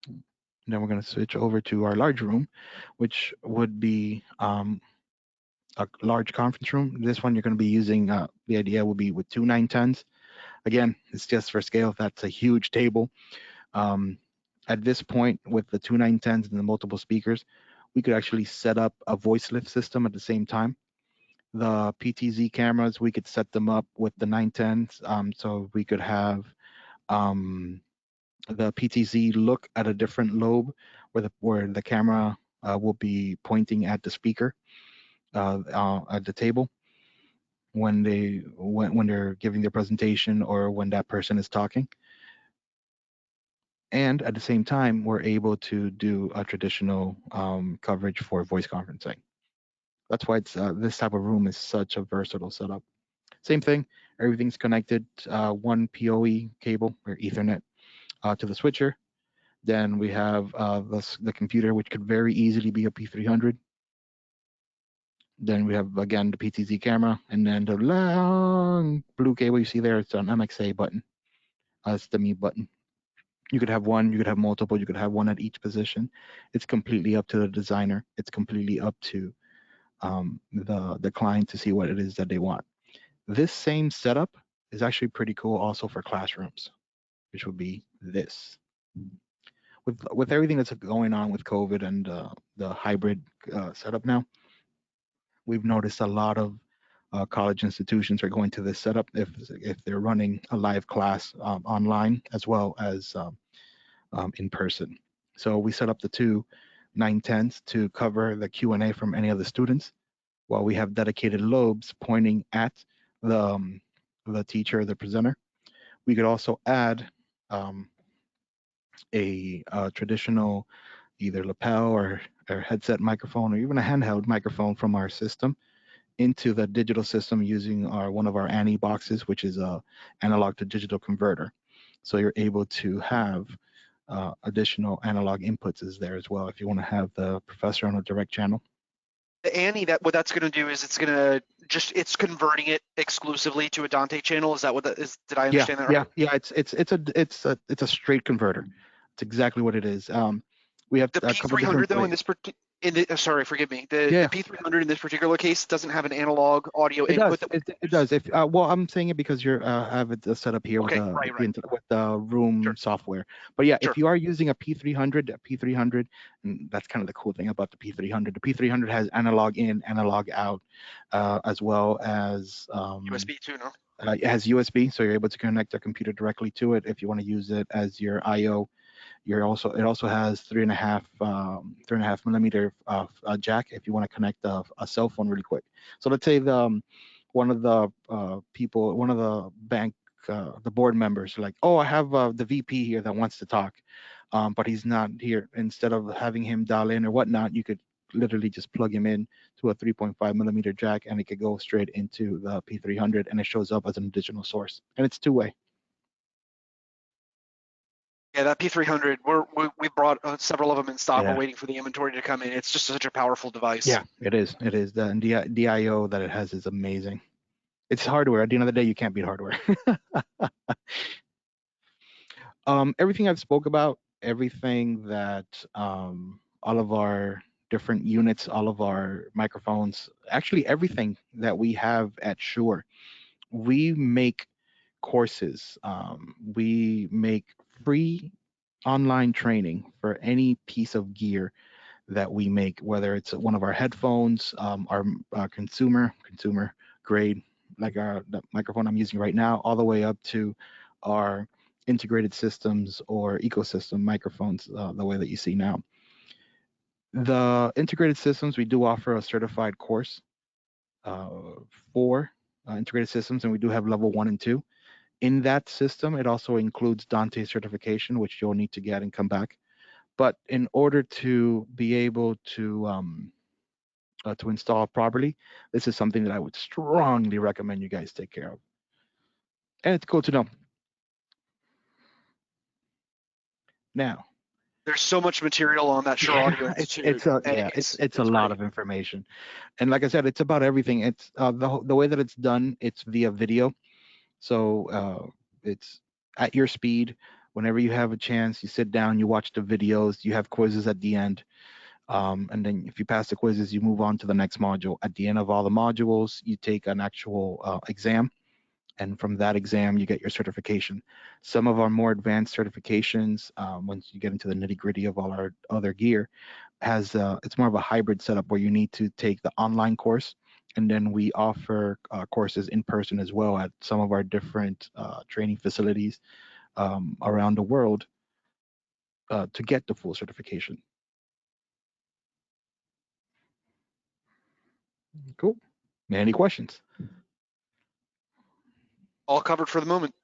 And then we're going to switch over to our large room, which would be a large conference room. This one you're going to be using, the idea will be with two 910s. Again, it's just for scale. That's a huge table. At this point, with the two 910s and the multiple speakers, we could actually set up a voice lift system at the same time. The PTZ cameras, we could set them up with the 910s, so we could have the PTZ look at a different lobe where the camera will be pointing at the speaker at the table when they're giving their presentation or when that person is talking. And at the same time, we're able to do a traditional coverage for voice conferencing. That's why it's this type of room is such a versatile setup. Same thing, everything's connected, one PoE cable or Ethernet to the switcher. Then we have the computer, which could very easily be a P300. Then we have, again, the PTZ camera, and then the long blue cable you see there, it's an Mxa button. It's the mute button. You could have one, you could have multiple, you could have one at each position. It's completely up to the designer. It's completely up to the client to see what it is that they want. This same setup is actually pretty cool also for classrooms, which would be this. With everything that's going on with COVID and the hybrid setup now, we've noticed a lot of college institutions are going to this setup if they're running a live class online as well as in person. So we set up the two 910s to cover the Q&A from any of the students, while we have dedicated lobes pointing at the teacher or the presenter. We could also add a traditional either lapel or headset microphone or even a handheld microphone from our system into the digital system using one of our ANI boxes, which is a analog to digital converter. So you're able to have additional analog inputs is there as well if you want to have the professor on a direct channel. The Annie, that what that's going to do is it's converting it exclusively to a Dante channel. Is that what that is? Did I understand that right? Yeah. It's a straight converter. It's exactly what it is. We have The a couple different P300 though sorry, forgive me. The Yeah, P300 in this particular case doesn't have an analog audio it input does. that we It does. If well, I'm saying it because you're have it set up here with Okay, the right. with the room Sure, software. But yeah, sure. if you are using a P300, and that's kind of the cool thing about the P300. The P300 has analog in, analog out, as well as USB too, no? it has USB, so you're able to connect a computer directly to it if you want to use it as your I/O. It also has 3.5 millimeter jack if you want to connect a cell phone really quick. So let's say one of the one of the bank the board members like, oh, I have the VP here that wants to talk, but he's not here. Instead of having him dial in or whatnot, you could literally just plug him in to a 3.5 millimeter jack, and it could go straight into the P300, and it shows up as an additional source, and it's two-way. Yeah, that P300, we brought several of them in stock. We're Yeah. waiting for the inventory to come in. It's just such a powerful device. Yeah, it is. It is. The DIO that it has is amazing. It's hardware. At the end of the day, you can't beat hardware. Everything I've spoke about, everything that all of our different units, all of our microphones, actually everything that we have at SHURE, we make courses. We make free online training for any piece of gear that we make, whether it's one of our headphones, our consumer grade, like the microphone I'm using right now, all the way up to our integrated systems or ecosystem microphones the way that you see now. The integrated systems, we do offer a certified course uh, for integrated systems, and we do have level 1 and 2. In that system, it also includes Dante certification, which you'll need to get and come back. But in order to be able to install properly, this is something that I would strongly recommend you guys take care of. And it's cool to know. Now, There's so much material on that Shure Audio Institute. It's a lot of information, and like I said, it's about everything. It's the way that it's done. It's via video, so it's at your speed. Whenever you have a chance, you sit down, you watch the videos. You have quizzes at the end, and then if you pass the quizzes, you move on to the next module. At the end of all the modules, you take an actual exam. And from that exam, you get your certification. Some of our more advanced certifications, once you get into the nitty gritty of all our other gear, it's more of a hybrid setup where you need to take the online course, and then we offer courses in person as well at some of our different training facilities around the world to get the full certification. Cool. Any questions? All covered for the moment.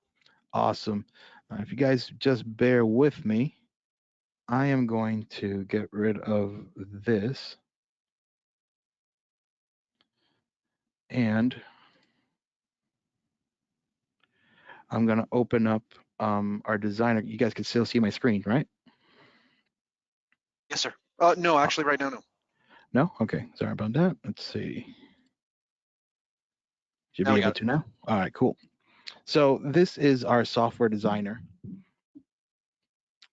Awesome. If you guys just bear with me, I am going to get rid of this. And I'm going to open up our designer. You guys can still see my screen, right? Yes, sir. No, actually, right now, no. No? Okay. Sorry about that. Let's see. Should Now be we able got it. to now. All right, cool. So this is our software designer.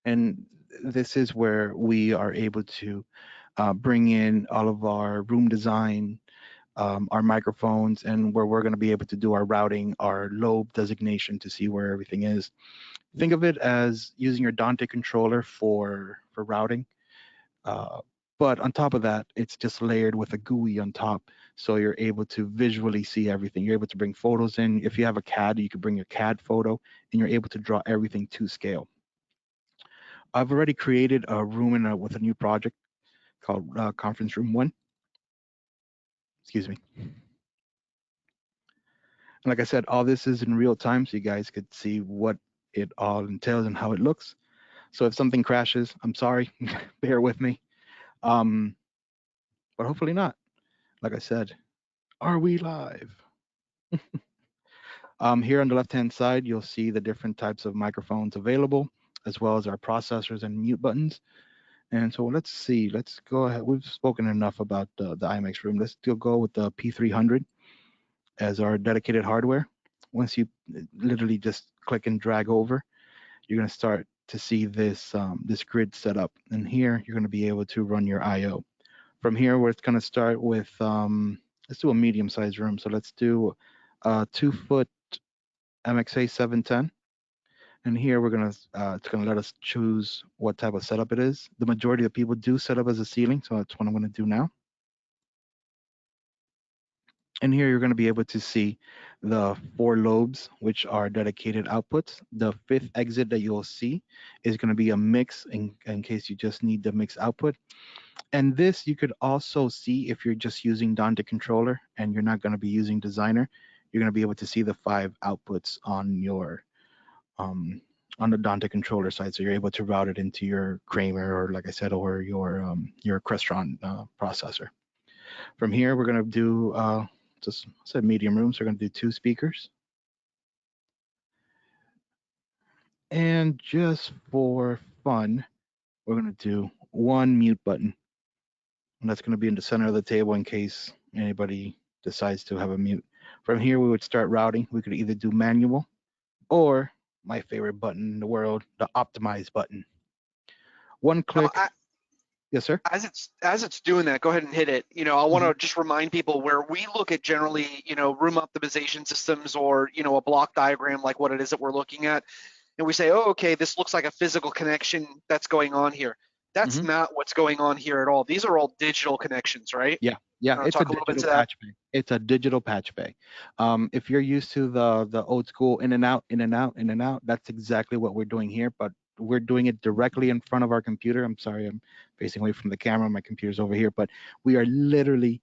And this is where we are able to bring in all of our room design, our microphones, and where we're going to be able to do our routing, our lobe designation to see where everything is. Think of it as using your Dante controller for routing. But on top of that, it's just layered with a GUI on top. So you're able to visually see everything. You're able to bring photos in. If you have a CAD, you can bring your CAD photo, and you're able to draw everything to scale. I've already created a room with a new project called Conference Room 1. Excuse me. And like I said, all this is in real time, so you guys could see what it all entails and how it looks. So if something crashes, I'm sorry, bear with me. But hopefully not. Like I said, are we live? Here on the left-hand side, you'll see the different types of microphones available, as well as our processors and mute buttons. And so let's see, let's go ahead. We've spoken enough about the Imx Room. Let's still go with the P300 as our dedicated hardware. Once you literally just click and drag over, you're going to start to see this this grid set up. And here, you're going to be able to run your I/O. From here, we're going to start with, let's do a medium-sized room. So let's do a 2-foot Mxa 710. And here we're gonna, it's gonna let us choose what type of setup it is. The majority of people do set up as a ceiling, so that's what I'm gonna do now. And here you're gonna be able to see the 4 lobes, which are dedicated outputs. The 5th exit that you'll see is gonna be a mix in case you just need the mix output. And this you could also see if you're just using Dante controller and you're not gonna be using designer, you're gonna be able to see the 5 outputs on your on the Dante controller side, so you're able to route it into your Kramer or, like I said, or your Crestron processor. From here, we're gonna do just said medium room, so we're gonna do 2 speakers, and just for fun, we're gonna do 1 mute button, and that's gonna be in the center of the table in case anybody decides to have a mute. From here, we would start routing. We could either do manual or my favorite button in the world, the optimize button. 1 click. Yes, sir. As it's doing that, go ahead and hit it. I want to just remind people where we look at generally, room optimization systems or, a block diagram like what it is that we're looking at. And we say, oh, okay, this looks like a physical connection that's going on here. That's Hmm. not what's going on here at all. These are all digital connections, right? Yeah, yeah, You want to it's a talk a little bit digital to that? patch bay. It's a digital patch bay. If you're used to the old school in and out, in and out, in and out, that's exactly what we're doing here. But we're doing it directly in front of our computer. I'm sorry, I'm facing away from the camera. My computer's over here, but we are literally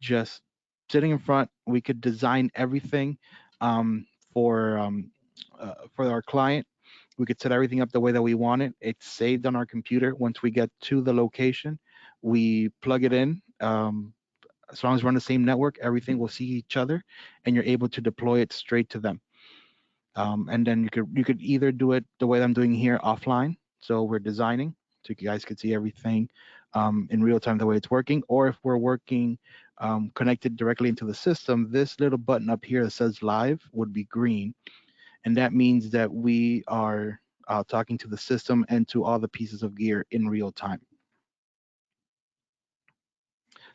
just sitting in front. We could design everything um, for um, for our client. We could set everything up the way that we want it. It's saved on our computer. Once we get to the location, we plug it in. As long as we're on the same network, everything will see each other, and you're able to deploy it straight to them. And then you could either do it the way I'm doing here offline. So we're designing, so you guys could see everything in real time the way it's working. Or if we're working connected directly into the system, this little button up here that says live would be green, and that means that we are talking to the system and to all the pieces of gear in real time.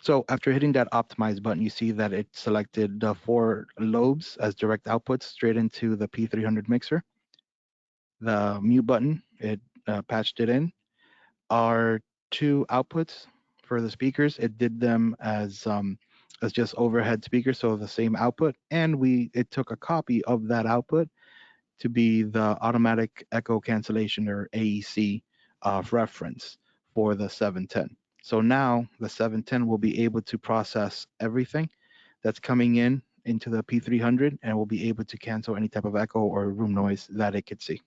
So after hitting that optimize button, you see that it selected the 4 lobes as direct outputs straight into the P300 mixer. The mute button, it patched it in. Our 2 outputs for the speakers, it did them as just overhead speakers, so the same output, and it took a copy of that output to be the automatic echo cancellation, or AEC, reference for the 710. So now the 710 will be able to process everything that's coming in into the P300, and will be able to cancel any type of echo or room noise that it could see.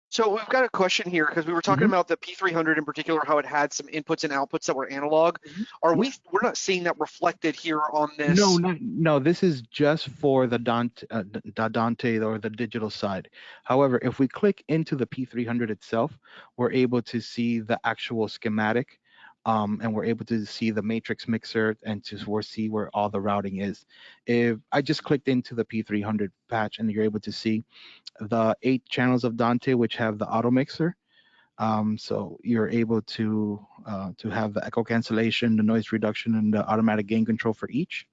So we've got a question here because we were talking Hmm. about the P300 in particular, how it had some inputs and outputs that were analog. Are Yeah. we're not seeing that reflected here on No, this? no. This is just for the Dante or the digital side. However, if we click into the P300 itself, we're able to see the actual schematic, and we're able to see the matrix mixer and to see where all the routing is. If I just clicked into the P300 patch, and you're able to see the 8 channels of Dante, which have the auto mixer. So you're able to have the echo cancellation, the noise reduction, and the automatic gain control for each.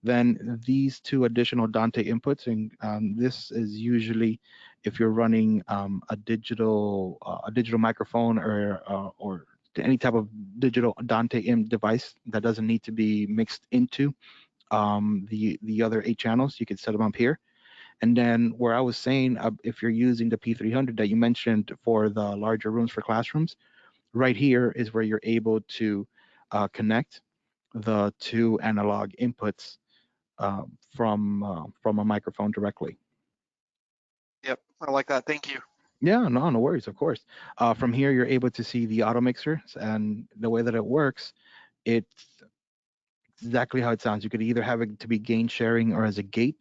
Then these 2 additional Dante inputs, and this is usually if you're running a digital microphone, or any type of digital Dante in device that doesn't need to be mixed into the other 8 channels. You can set them up here. And then where I was saying, if you're using the P300 that you mentioned for the larger rooms for classrooms, right here is where you're able to connect the 2 analog inputs from a microphone directly. Yep, I like that. Thank you. Yeah, no worries, of course. From here, you're able to see the auto mixer, and the way that it works, it's exactly how it sounds. You could either have it to be gain sharing or as a gate,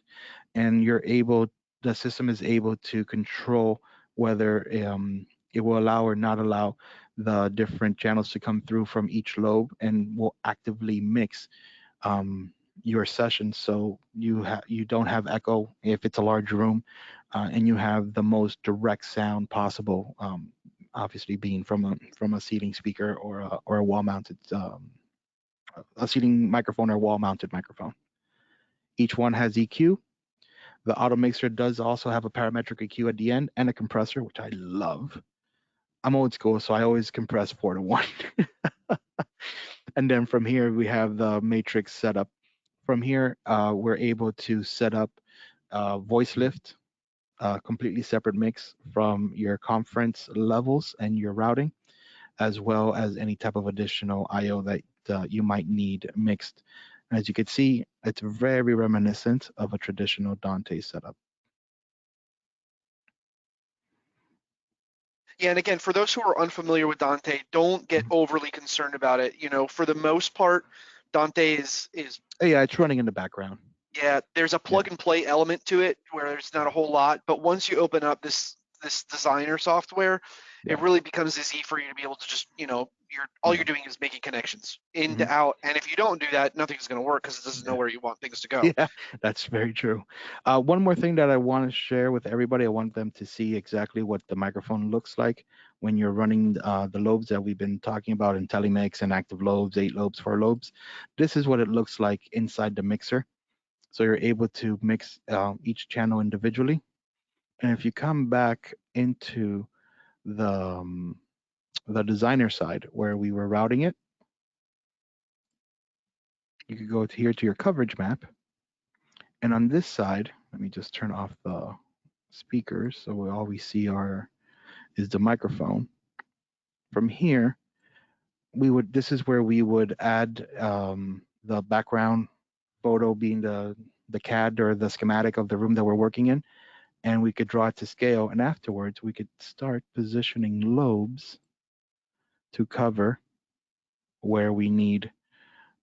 and the system is able to control whether it will allow or not allow the different channels to come through from each lobe, and will actively mix um, your session, so you don't have echo if it's a large room, and you have the most direct sound possible. Obviously, being from a seating speaker, or a wall mounted a seating microphone or wall mounted microphone. Each one has EQ. The auto mixer does also have a parametric EQ at the end and a compressor, which I love. I'm old school, so I always compress 4-to-1. And then from here, we have the matrix setup. From here, we're able to set up voice lift, completely separate mix from your conference levels and your routing, as well as any type of additional IO that you might need mixed. As you can see, it's very reminiscent of a traditional Dante setup. Yeah, and again, for those who are unfamiliar with Dante, don't get Mhm. overly concerned about it. For the most part, Dante is Yeah, it's running in the background. yeah, there's a Yeah, plug and play element to it where there's not a whole lot, but once you open up this designer software, it yeah, really becomes easy for you to be able to just, all yeah. you're doing is making connections in Hmm. to out. And if you don't do that, nothing's going to work because it doesn't know Yeah. where you want things to go. Yeah, that's very true. One more thing that I want to share with everybody, I want them to see exactly what the microphone looks like when you're running the lobes that we've been talking about, in Intellimex and active lobes, 8 lobes, 4 lobes. This is what it looks like inside the mixer. So you're able to mix each channel individually. And if you come back into the the designer side where we were routing it, you could go to here to your coverage map. And on this side, let me just turn off the speakers so all we see is the microphone. From here, this is where we would add the background photo being the CAD or the schematic of the room that we're working in, and we could draw it to scale. And afterwards, we could start positioning lobes to cover where we need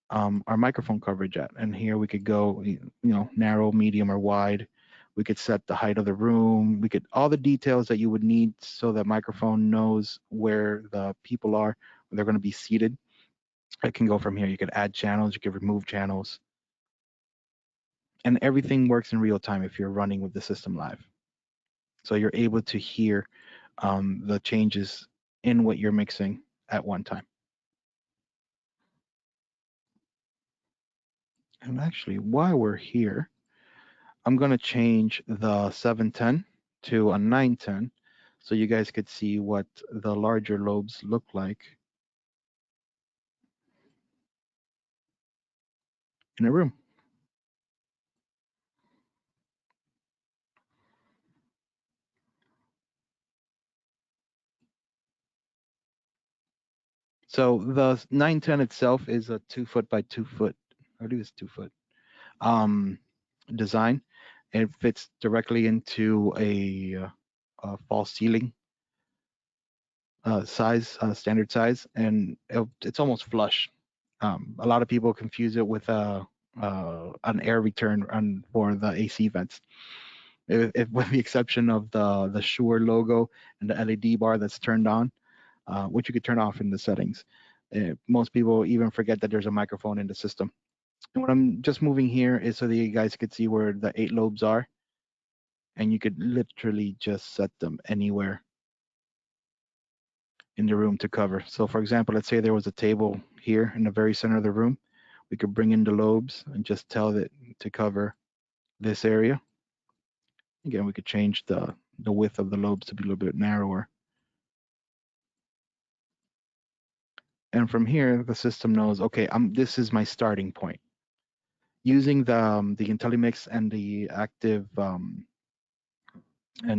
our microphone coverage at. And here we could go, narrow, medium, or wide. We could set the height of the room. We could all the details that you would need so that microphone knows where the people are, where they're going to be seated. It can go from here. You could add channels. You could remove channels. And everything works in real time if you're running with the system live. So you're able to hear the changes in what you're mixing at one time. And actually, while we're here, I'm going to change the 710 to a 910 so you guys could see what the larger lobes look like in a room. So the 910 itself is a 2 foot by 2 foot, I believe it's 2 foot design. It fits directly into a false ceiling size, standard size, and it's almost flush. A lot of people confuse it with an air return for the AC vents. With the exception of the SHURE logo and the LED bar that's turned on, which you could turn off in the settings. Most people even forget that there's a microphone in the system. And what I'm just moving here is so that you guys could see where the 8 lobes are, and you could literally just set them anywhere in the room to cover. So for example, let's say there was a table here in the very center of the room. We could bring in the lobes and just tell it to cover this area. Again, we could change the width of the lobes to be a little bit narrower. And from here, the system knows, okay, this is my starting point. Using the Intellimex and the active and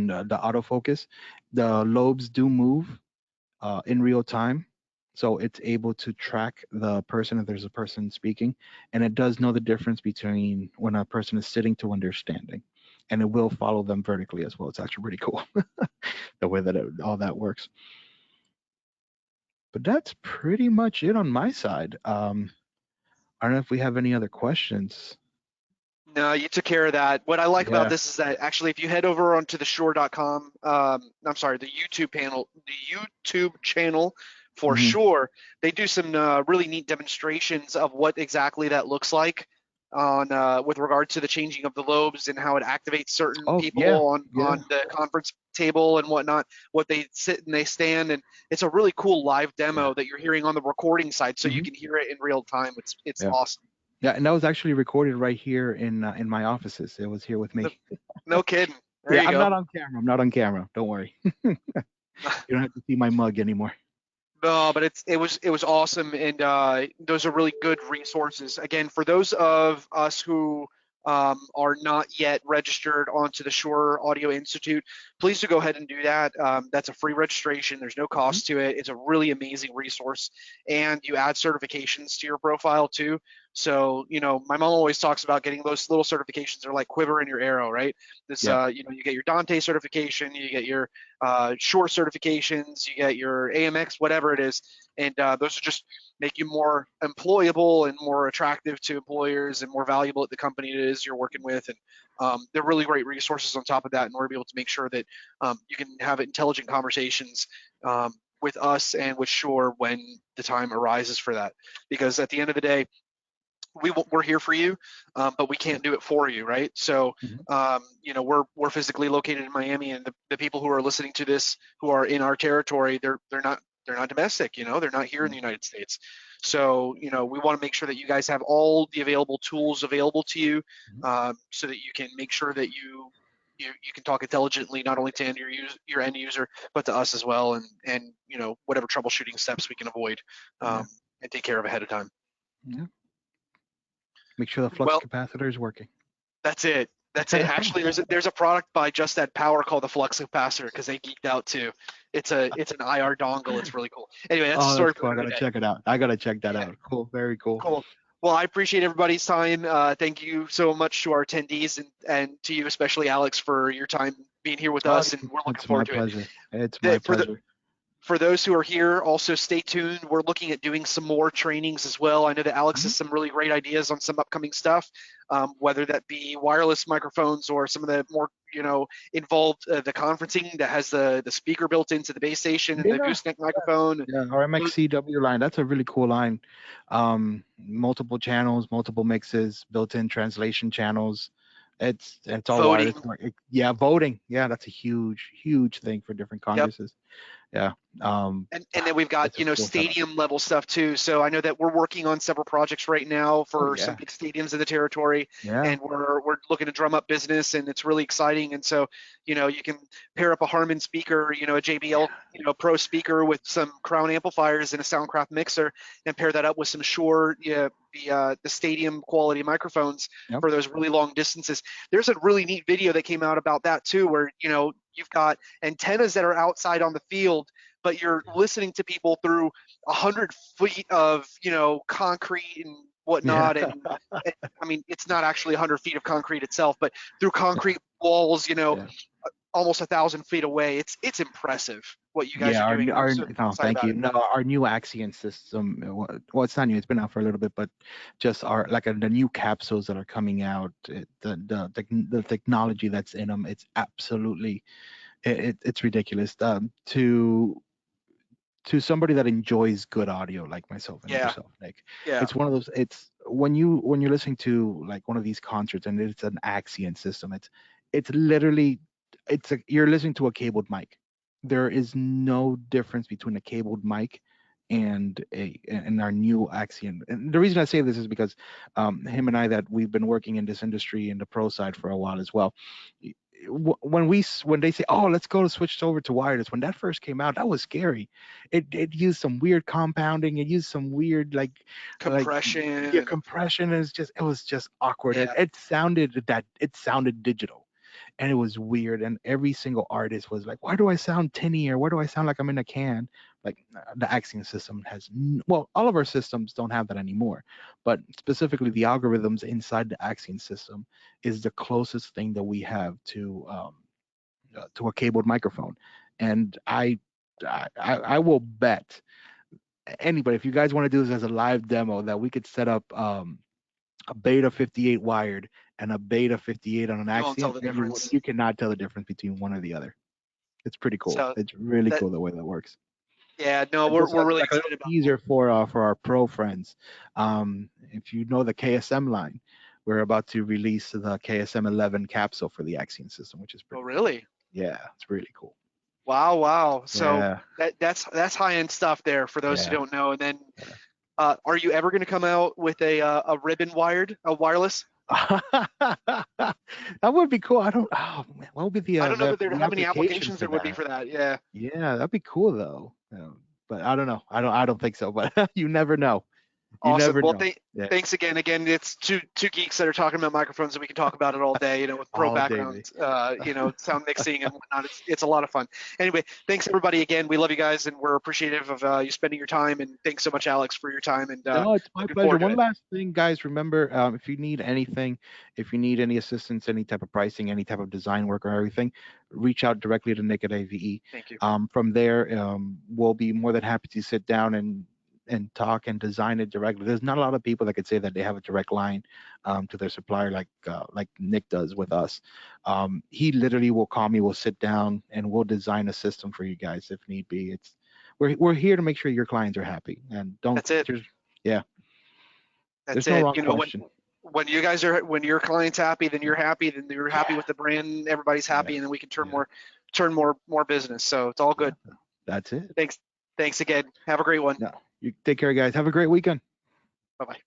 the autofocus, the lobes do move in real time. So it's able to track the person if there's a person speaking, and it does know the difference between when a person is sitting to when they're standing, and it will follow them vertically as well. It's actually pretty cool the way that all that works. But that's pretty much it on my side. I don't know if we have any other questions. No, you took care of that. What I like about Yeah. this is that actually, if you head over onto the shure.com, I'm sorry, the YouTube channel for Hmm. Shure, they do some really neat demonstrations of what exactly that looks like on with regard to the changing of the lobes and how it activates certain Oh yeah, people yeah. on the conference table and whatnot, what they sit and they stand, and it's a really cool live Yeah. demo that you're hearing on the recording side, so you Hmm. can hear it in real time. It's Yeah. awesome. Yeah, and that was actually recorded right here in my offices. It was here with No, me. no kidding. There Yeah, you I'm go. not on camera. I'm not on camera. Don't worry. You don't have to see my mug anymore. No, but it was awesome, and those are really good resources. Again, for those of us who are not yet registered onto the Shure Audio Institute, please do go ahead and do that. That's a free registration. There's no Hmm. cost to it. It's a really amazing resource, and you add certifications to your profile too. So, my mom always talks about getting those little certifications. They're like quiver in your arrow, right? This, Yeah. you get your Dante certification, you get your Shure certifications, you get your AMX, whatever it is, and those are just make you more employable and more attractive to employers and more valuable at the company it is you're working with. And they're really great resources on top of that in order to be able to make sure that you can have intelligent conversations with us and with Shure when the time arises for that. Because at the end of the day, we're here for you, but we can't do it for you, right? So, Hmm. we're physically located in Miami, and the people who are listening to this, who are in our territory, they're not domestic, they're not here in Yeah. the United States. So, we want to make sure that you guys have all the available tools available to you, Hmm. so that you can make sure that you you can talk intelligently not only to your end user, but to us as well, and whatever troubleshooting steps we can avoid Yeah. and take care of ahead of time. Yeah. Make sure the flux Well, capacitor is working. that's it. That's it. Actually, there's a product by Just Add Power called the Flux Capacitor because they geeked out too. It's an IR dongle. It's really cool. Anyway, that's a Oh, story that's for cool. I another gotta day. check it out. I gotta check that Yeah, out. Cool. Very cool. cool. Well, I appreciate everybody's time. Thank you so much to our attendees and to you, especially Alex, for your time being here with Oh, us, and we're looking it's my forward to it. pleasure. It's my For the pleasure. for those who are here, also stay tuned. We're looking at doing some more trainings as well. I know that Alex has some really great ideas on some upcoming stuff, whether that be wireless microphones or some of the more involved the conferencing that has the speaker built into the base station and the Yeah. gooseneck microphone. Yeah. Our MXCW line. That's a really cool line. Multiple channels, multiple mixes, built-in translation channels. It's all Voting. wireless. Yeah, voting. Yeah, that's a huge thing for different Yep. congresses. Yeah. And then we've got, It's a cool setup. stadium level stuff too. So I know that we're working on several projects right now Oh for some yeah. big stadiums in the territory, Yeah. and we're looking to drum up business, and it's really exciting. And so, you can pair up a Harman speaker, a JBL, Pro speaker with some Crown amplifiers and a Soundcraft mixer, and pair that up with some Shure, the stadium quality microphones Yep. for those really long distances. There's a really neat video that came out about that too, where you've got antennas that are outside on the field, but you're listening to people through 100 feet of concrete and Yeah. whatnot, and I mean it's not actually 100 feet of concrete itself, but through concrete walls, Yeah. almost 1,000 feet away. It's impressive what you guys Yeah, are doing, and I'm so no, excited thank about you. it. No, our new Axion system. Well, it's not new. It's been out for a little bit, but just the new capsules that are coming out, the technology that's in them, it's absolutely, it's ridiculous. To somebody that enjoys good audio like myself and Yeah, yourself, Nick, yeah, it's one of those. It's when you're listening to like one of these concerts and it's an Axion system. It's literally you're listening to a cabled mic. There is no difference between a cabled mic and our new Axion. And the reason I say this is because him and I, that we've been working in this industry in the pro side for a while as well. When they say, oh, let's go to switch over to wireless, when that first came out, that was scary. It used some weird compounding. It used some weird like compression yeah, and compression. It was just awkward. yeah, It sounded digital, and it was weird. And every single artist was like, why do I sound tinny, or why do I sound like I'm in a can? Like the Axiom system well, all of our systems don't have that anymore, but specifically the algorithms inside the Axiom system is the closest thing that we have to a cabled microphone. And I will bet anybody, if you guys want to do this as a live demo, that we could set up a Beta 58 wired and a Beta 58 on an you won't tell Axiom, the and difference. you cannot tell the difference between one or the other. It's pretty cool. So It's really that cool the way that works. yeah, no, And we're just we're really like a little excited about that. teaser for our pro friends. If you know the KSM line, we're about to release the KSM 11 capsule for the Axiom system, which is Oh, pretty cool. really? Yeah, it's really cool. Wow. So Yeah, that's high end stuff there for those who yeah. don't know. And then, Yeah. are you ever going to come out with a ribbon a wireless? That would be cool. I don't. Oh man, what would be I don't know that the how many application applications for there would be that? for that. Yeah. Yeah, that'd be cool though. But I don't know. I don't think so. But you never know. You Awesome. never Well, know. Yeah, thanks again. Again, it's two geeks that are talking about microphones, and we can talk about it all day. With pro all day, mate. backgrounds, sound mixing and whatnot. It's a lot of fun. Anyway, thanks everybody again. We love you guys, and we're appreciative of you spending your time. And thanks so much, Alex, for your time. And No, it's my looking pleasure. forward to One it. last thing, guys. Remember, if you need anything, if you need any assistance, any type of pricing, any type of design work or everything, reach out directly to Nick at AVE. Thank you. From there, we'll be more than happy to sit down and talk and design it directly. There's not a lot of people that could say that they have a direct line to their supplier like Nick does with us. He literally will call me, we'll sit down, and we'll design a system for you guys if need be. We're here to make sure your clients are happy, and don't That's it. just yeah. That's There's no it. wrong question. When your client's happy, then you're happy. Then you're happy Yeah, with the brand. Everybody's yeah, happy, and then we can yeah, turn more business. So it's all yeah. good. That's it. Thanks again. Have a great one. No, you take care, guys. Have a great weekend. Bye bye.